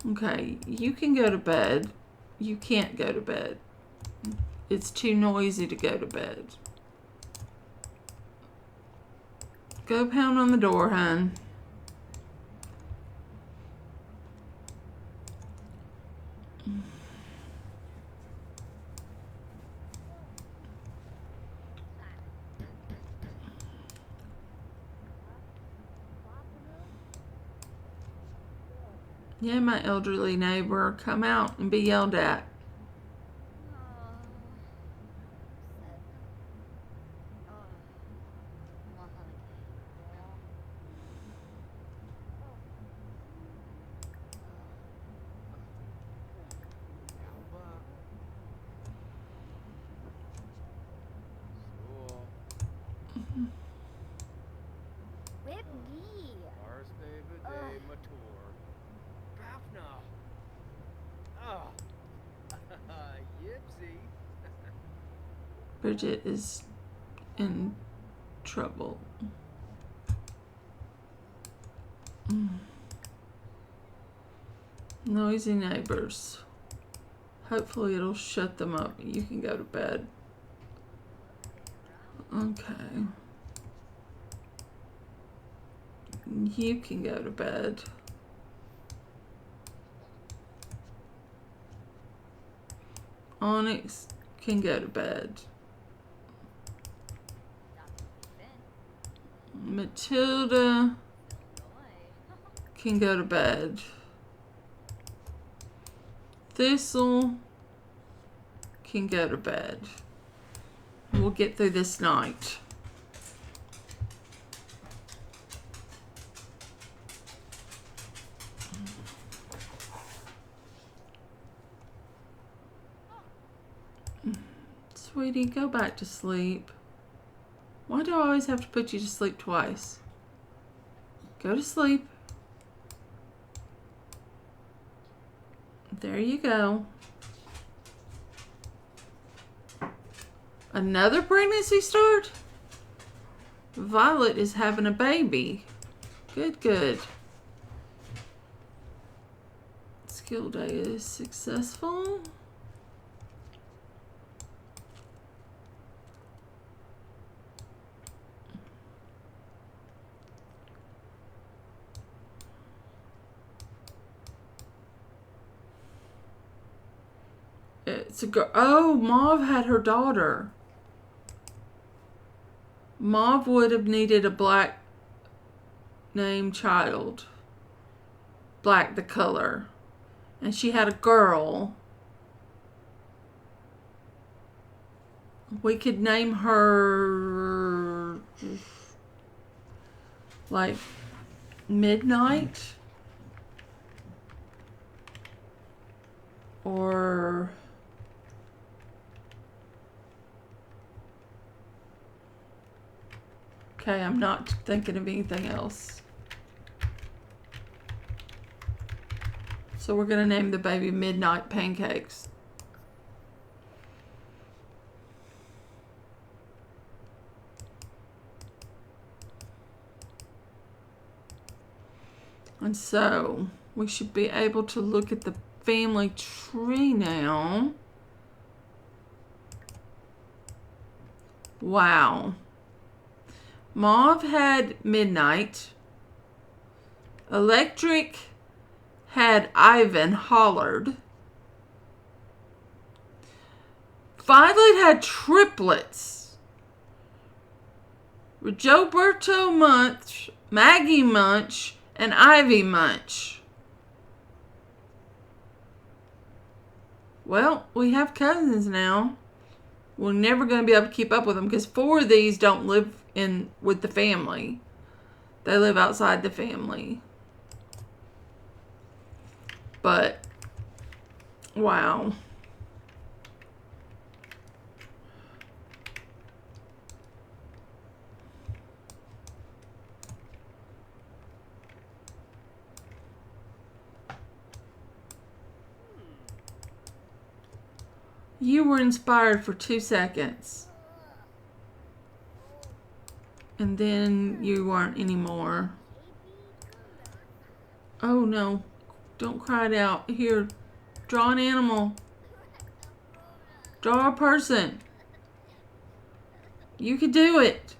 Okay, you can go to bed. You can't go to bed. It's too noisy to go to bed. Go pound on the door, hon. Yeah, my elderly neighbor, come out and be yelled at. Bridget is in trouble. Noisy neighbors. Hopefully it'll shut them up. You can go to bed. Okay. You can go to bed. Onyx can go to bed. Matilda can go to bed. Thistle can go to bed. We'll get through this night. Sweetie, go back to sleep. Why do I always have to put you to sleep twice? Go to sleep. There you go. Another pregnancy start? Violet is having a baby. Good, good. Skill day is successful. It's a girl. Oh, Mauve had her daughter. Mauve would have needed a black named child. Black the color. And she had a girl. We could name her like Midnight. Or okay, I'm not thinking of anything else. So we're gonna name the baby Midnight Pancakes. And so we should be able to look at the family tree now. Wow. Mauve had Midnight. Electric had Ivan Hollard. Violet had triplets. Roberto Munch, Maggie Munch, and Ivy Munch. Well, we have cousins now. We're never going to be able to keep up with them because 4 of these don't live in with the family. They live outside the family. But, wow. You were inspired for 2 seconds. And then you weren't anymore. Oh no. Don't cry it out. Here, draw an animal. Draw a person. You can do it.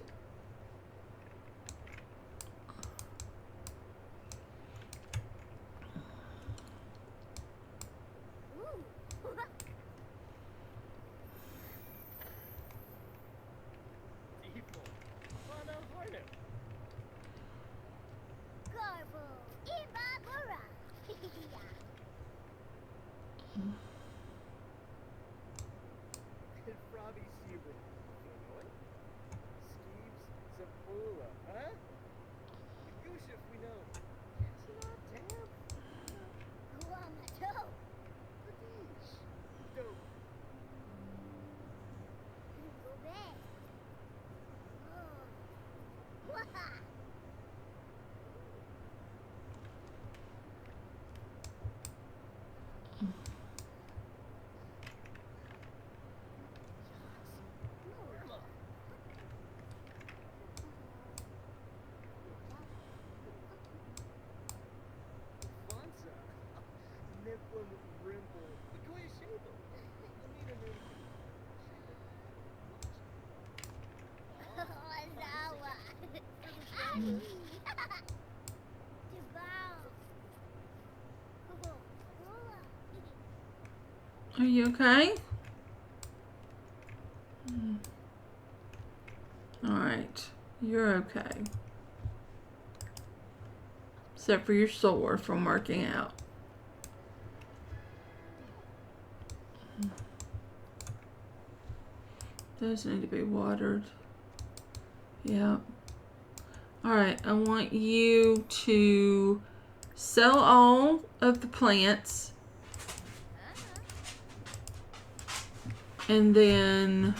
Are you okay? Alright. You're okay. Except for you're sore from working out. Those need to be watered. Yeah. Alright, I want you to sell all of the plants. And then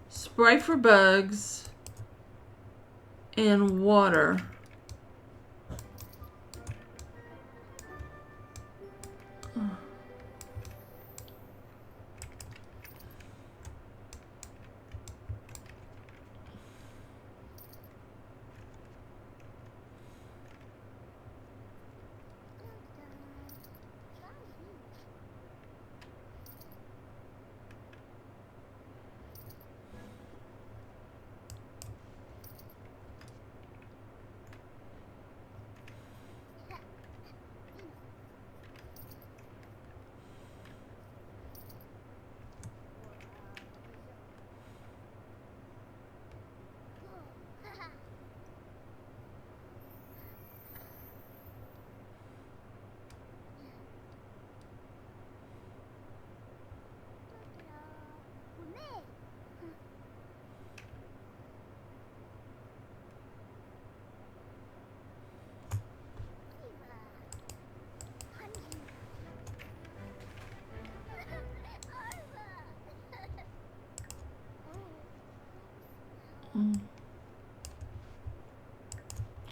spray for bugs and water.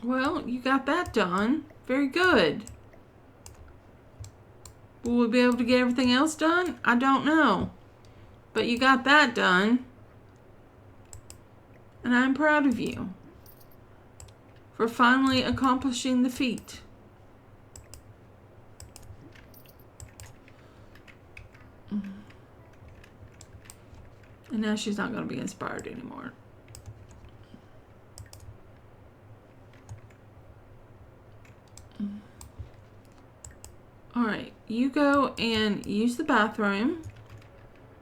Well, you got that done. Very good. Will we be able to get everything else done? I don't know. But you got that done. And I'm proud of you for finally accomplishing the feat. And now she's not going to be inspired anymore. Alright, you go and use the bathroom.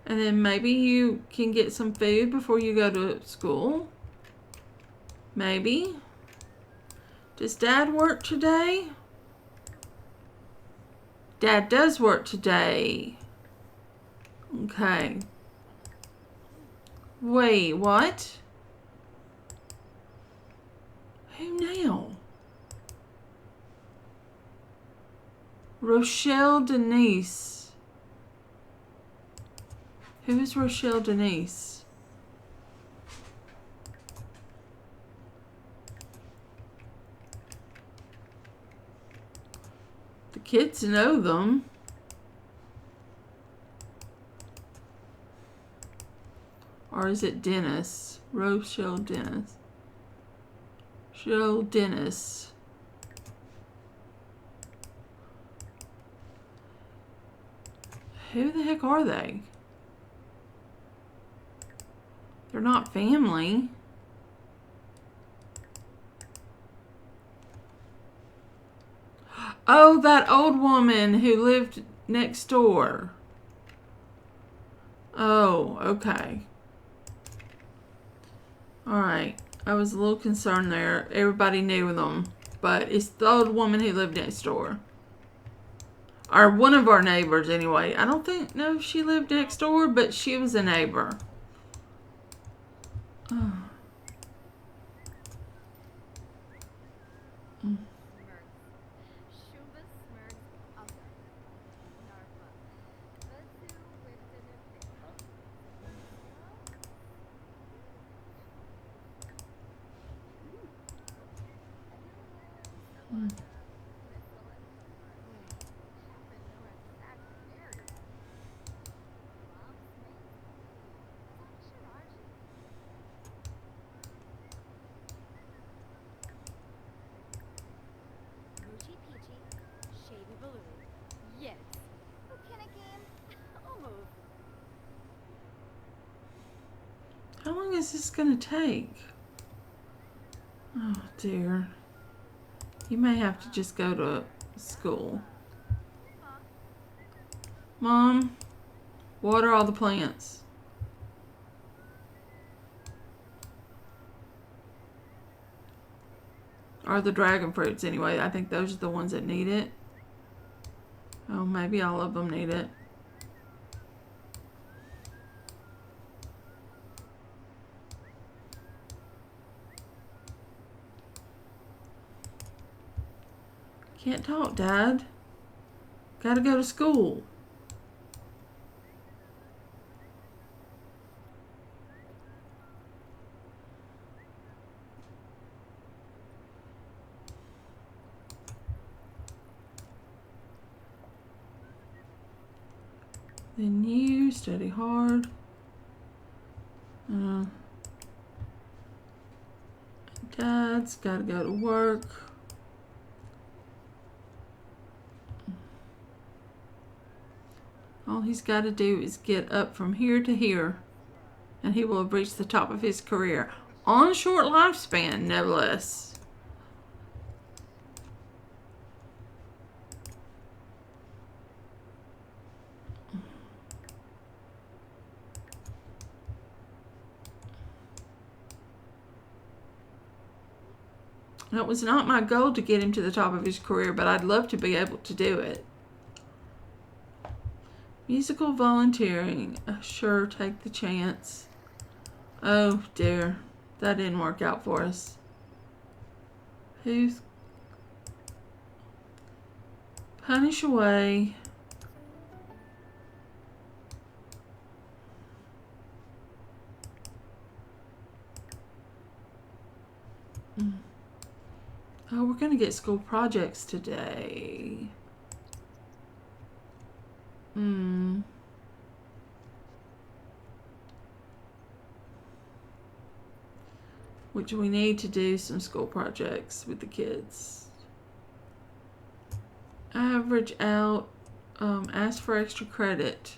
And then maybe you can get some food before you go to school. Maybe. Does Dad work today? Dad does work today. Okay. Wait, what? Who now? Rochelle Denise. Who is Rochelle Denise? The kids know them. Or is it Dennis? Rochelle Dennis. Rochelle Dennis. Who the heck are they? They're not family. Oh, that old woman who lived next door. Oh, okay. Alright. I was a little concerned there. Everybody knew them. But it's the old woman who lived next door. Or one of our neighbors, anyway. I don't know if she lived next door, but she was a neighbor. Oh. Yeah. long is this going to take? Oh, dear. You may have to just go to school. Mom, water all the plants. Or the dragon fruits, anyway. I think those are the ones that need it. Oh, maybe all of them need it. Can't talk, Dad. Gotta go to school. Then you study hard. Dad's gotta go to work. All he's got to do is get up from here to here, and he will have reached the top of his career. On a short lifespan, no less. It was not my goal to get him to the top of his career, but I'd love to be able to do it. Musical volunteering. Sure, take the chance. Oh, dear. That didn't work out for us. Who's... Punish away. Oh, we're going to get school projects today. Which we need to do some school projects with the kids. Average out. Ask for extra credit.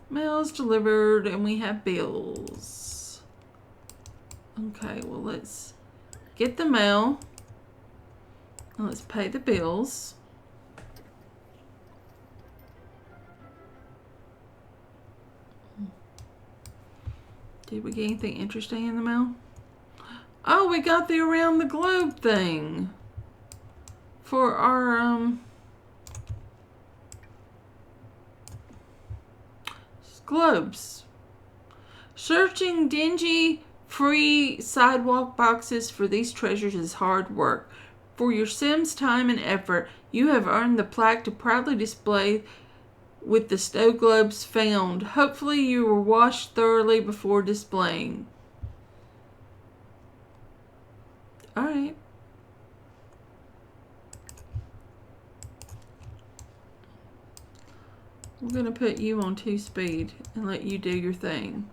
Mail's delivered and we have bills. Okay, well, let's get the mail and let's pay the bills. Did we get anything interesting in the mail? Oh, we got the around the globe thing for our globes. Searching dingy free sidewalk boxes for these treasures is hard work. For your Sims' time and effort, you have earned the plaque to proudly display with the snow globes found. Hopefully you were washed thoroughly before displaying. Alright. We're going to put you on 2-speed and let you do your thing.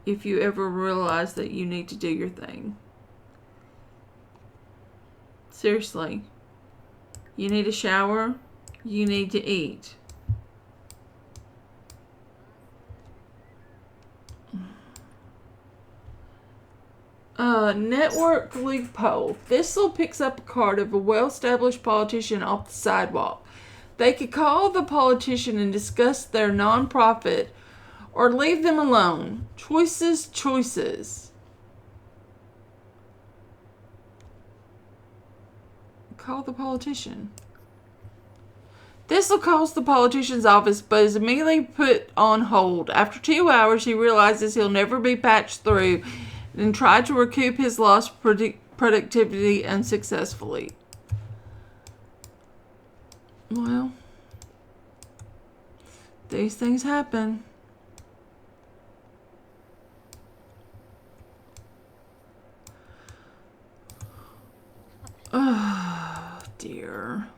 If you ever realize that you need to do your thing. Seriously. You need a shower. You need to eat. Network loophole. Thistle picks up a card of a well-established politician off the sidewalk. They could call the politician and discuss their non-profit or leave them alone. Choices. Call the politician. Thistle calls the politician's office, but is immediately put on hold. After 2 hours, he realizes he'll never be patched through and tried to recoup his lost productivity unsuccessfully. Well, these things happen. Oh, dear.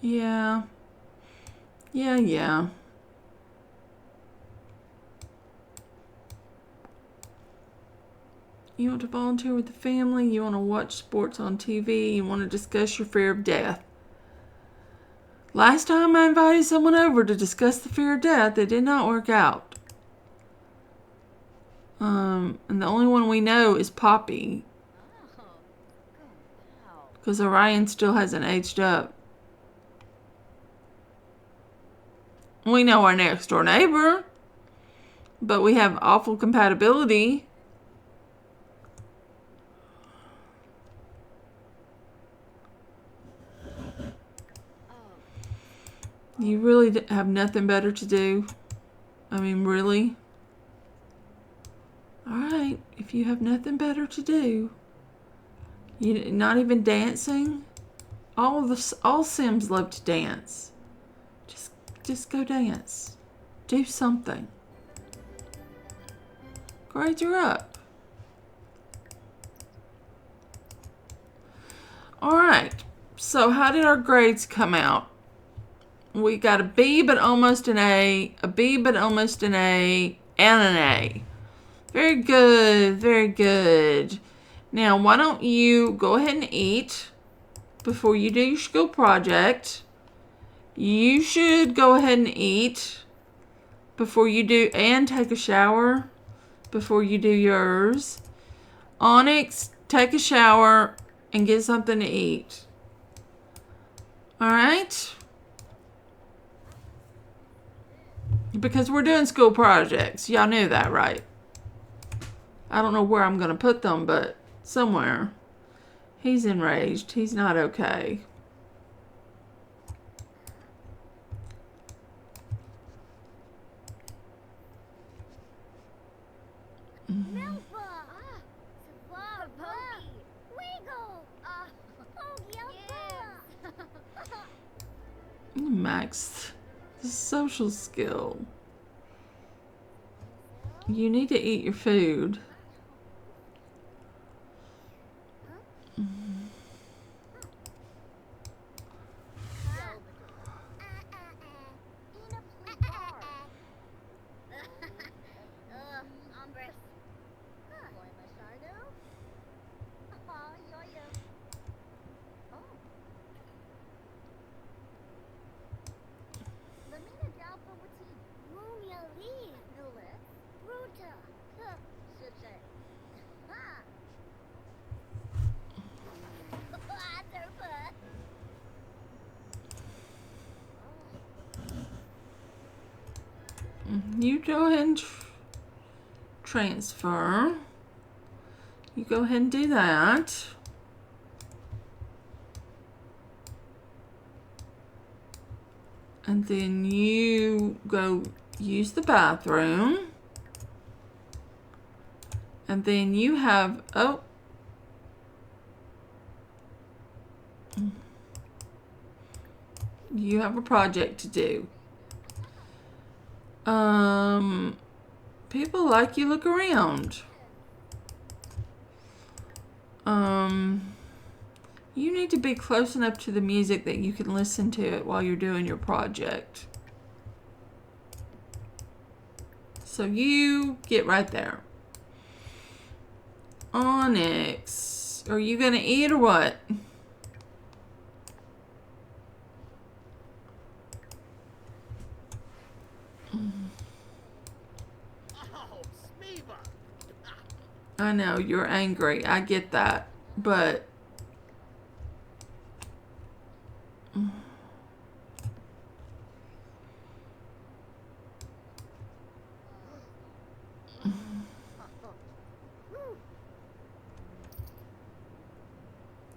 Yeah. You want to volunteer with the family. You want to watch sports on TV. You want to discuss your fear of death. Last time I invited someone over to discuss the fear of death, it did not work out. And the only one we know is Poppy. Because Orion still hasn't aged up. We know our next door neighbor. But we have awful compatibility. You really have nothing better to do? I mean, really? Alright, if you have nothing better to do. You not even dancing? All Sims love to dance. Just go dance. Do something. Grades are up. Alright, so how did our grades come out? We got a B but almost an A, a B but almost an A, and an A. Very good, very good. Now, why don't you go ahead and eat before you do your school project. You should go ahead and eat before you do, and take a shower before you do yours. Onyx, take a shower and get something to eat. Alright? Because we're doing school projects. Y'all knew that, right? I don't know where I'm going to put them, but somewhere. He's enraged. He's not okay. Max, the social skill. You need to eat your food. You go ahead and transfer. You go ahead and do that. And then you go use the bathroom. And then you have, you have a project to do. People like you look around. You need to be close enough to the music that you can listen to it while you're doing your project. So you get right there. Onyx, are you gonna eat or what? I know, you're angry. I get that. But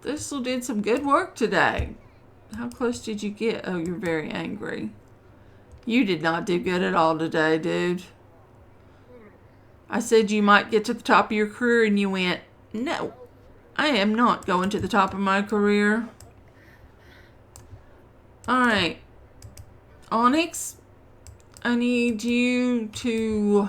Thistle did some good work today. How close did you get? Oh, you're very angry. You did not do good at all today, dude. I said you might get to the top of your career and you went, no, I am not going to the top of my career. Alright. Onyx, I need you to...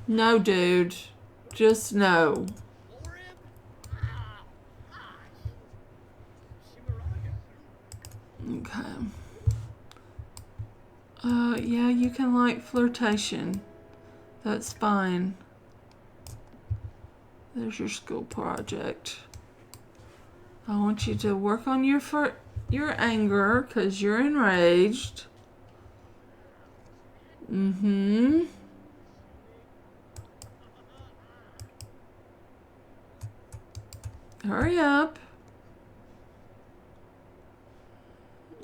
No, dude. Just no. Okay. Yeah, you can like flirtation. That's fine. There's your school project. I want you to work on your anger because you're enraged. Mm-hmm. Hurry up.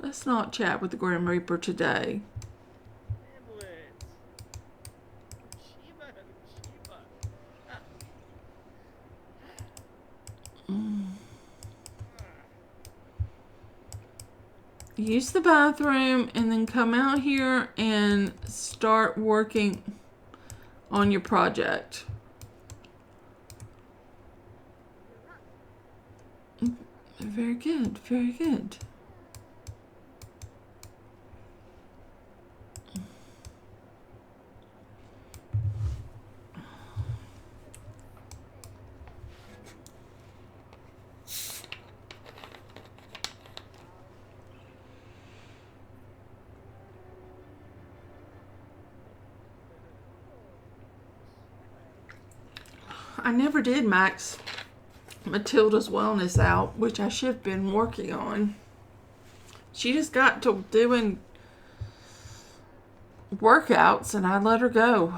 Let's not chat with the Grim Reaper today. Use the bathroom and then come out here and start working on your project. Very good, very good. I never did max Matilda's wellness out, which I should have been working on. She just got to doing workouts and I let her go.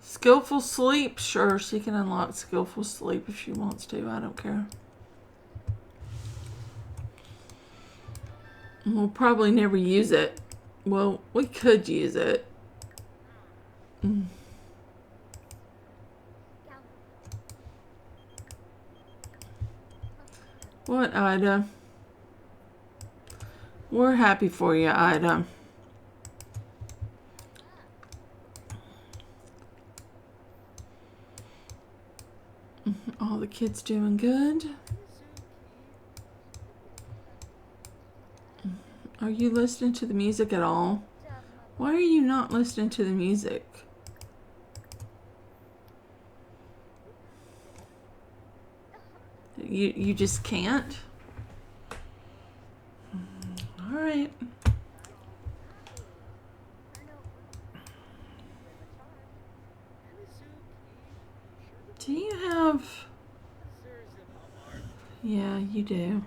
Skillful sleep, sure, she can unlock skillful sleep if she wants to. I don't care. We'll probably never use it. Well, we could use it. What, Ida? We're happy for you, Ida. All the kids doing good. Are you listening to the music at all? Why are you not listening to the music? You just can't? All right. Do you have... Yeah, you do.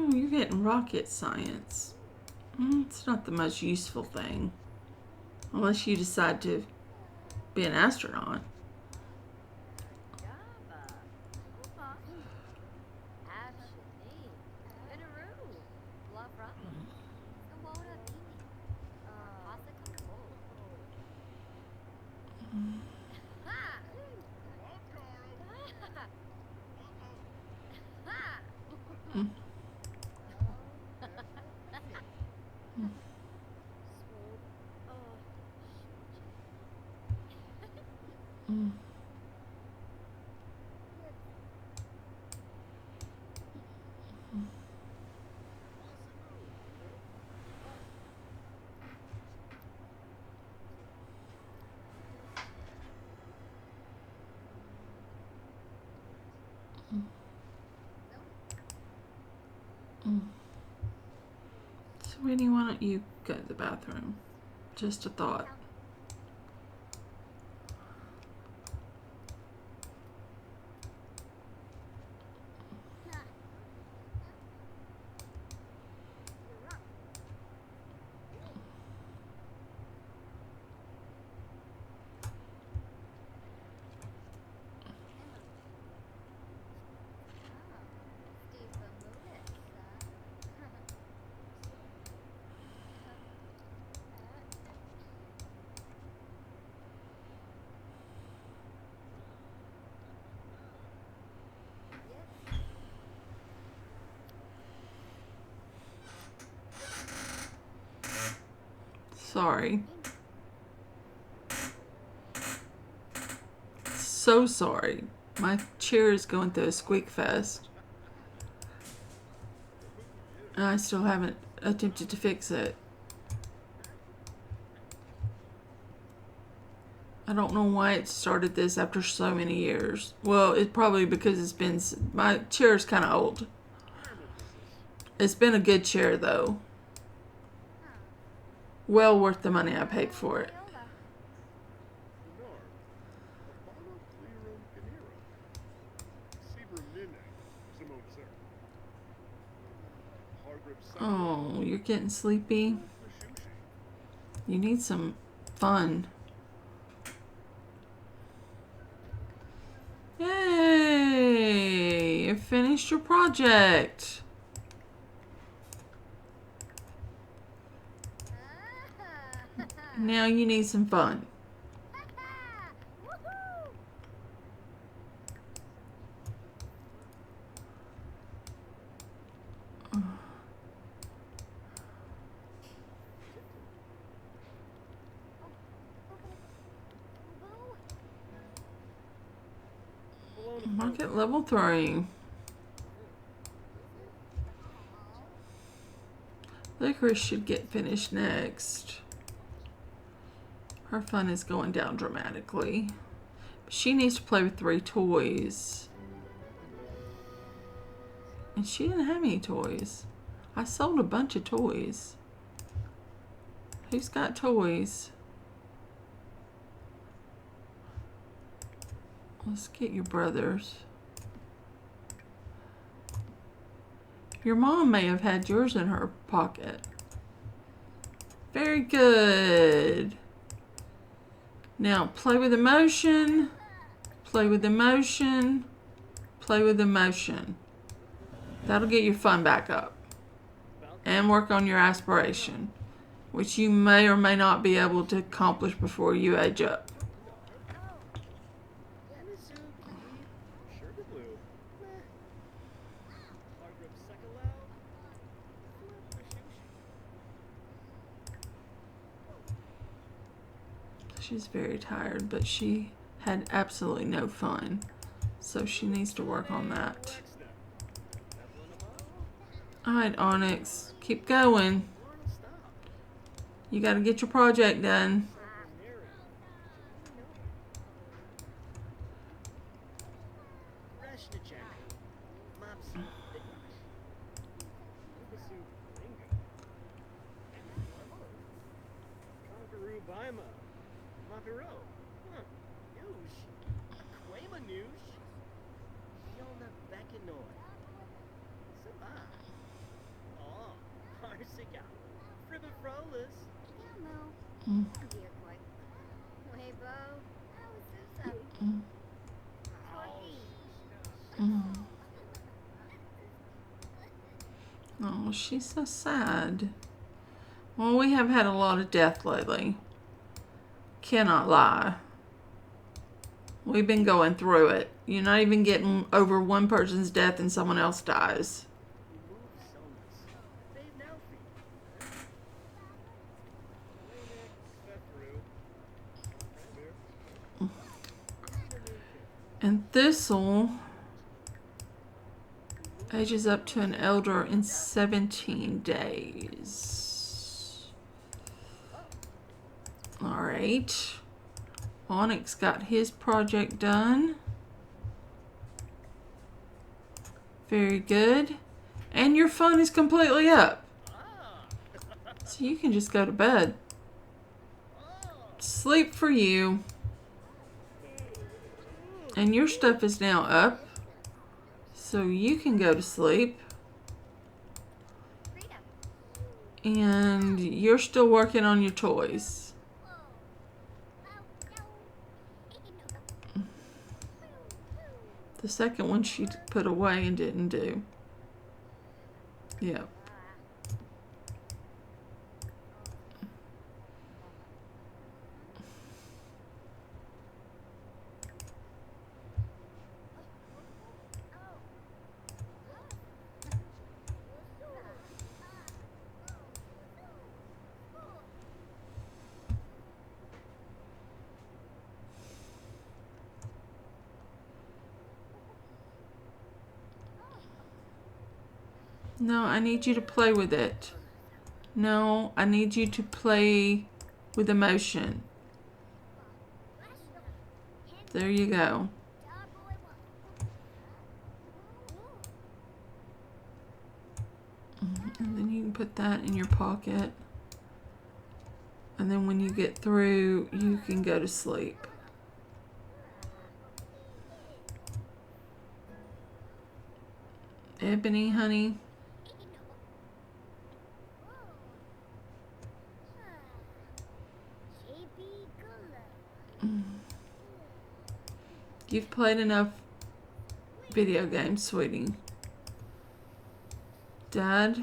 Oh, you're getting rocket science. It's not the most useful thing. Unless you decide to be an astronaut. Sweetie, why don't you go to the bathroom? Just a thought. Sorry. So sorry. My chair is going through a squeak fest. And I still haven't attempted to fix it. I don't know why it started this after so many years. Well, it's probably because it's been... My chair is kind of old. It's been a good chair, though. Well worth the money I paid for it. Oh, you're getting sleepy? You need some fun. Yay! You finished your project. Now you need some fun. Market level 3. Licorice should get finished next. Her fun is going down dramatically. She needs to play with 3 toys. And she didn't have any toys. I sold a bunch of toys. Who's got toys? Let's get your brothers. Your mom may have had yours in her pocket. Very good. Now play with emotion. Play with emotion. Play with emotion. That'll get your fun back up. And work on your aspiration, which you may or may not be able to accomplish before you age up. She's very tired, but she had absolutely no fun. So she needs to work on that. Alright, Onyx. Keep going. You gotta get your project done. Oh, she's so sad. Well, we have had a lot of death lately. Cannot lie. We've been going through it. You're not even getting over one person's death and someone else dies. And Thistle ages up to an elder in 17 days. Alright. Onyx got his project done. Very good. And your fun is completely up. So you can just go to bed. Sleep for you. And your stuff is now up. So you can go to sleep. And you're still working on your toys. The second one she put away and didn't do. Yep. No, I need you to play with it. No, I need you to play with emotion. There you go. And then you can put that in your pocket. And then when you get through, you can go to sleep. Ebony, honey. You've played enough video games, sweetie. Dad?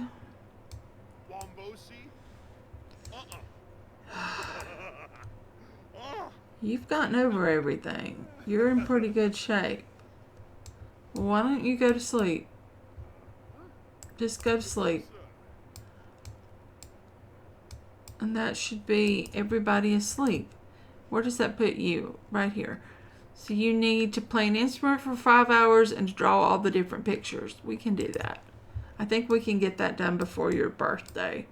You've gotten over everything. You're in pretty good shape. Well, why don't you go to sleep? Just go to sleep. And that should be everybody asleep. Where does that put you? Right here. So you need to play an instrument for 5 hours and to draw all the different pictures. We can do that. I think we can get that done before your birthday.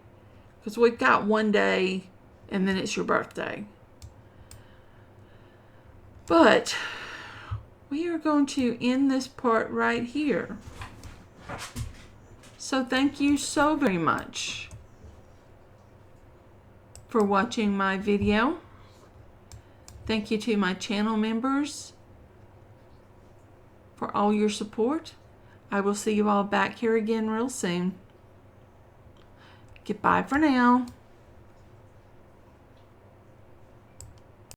Because we've got 1 day and then it's your birthday. But we are going to end this part right here. So thank you so very much for watching my video. Thank you to my channel members for all your support. I will see you all back here again real soon. Goodbye for now.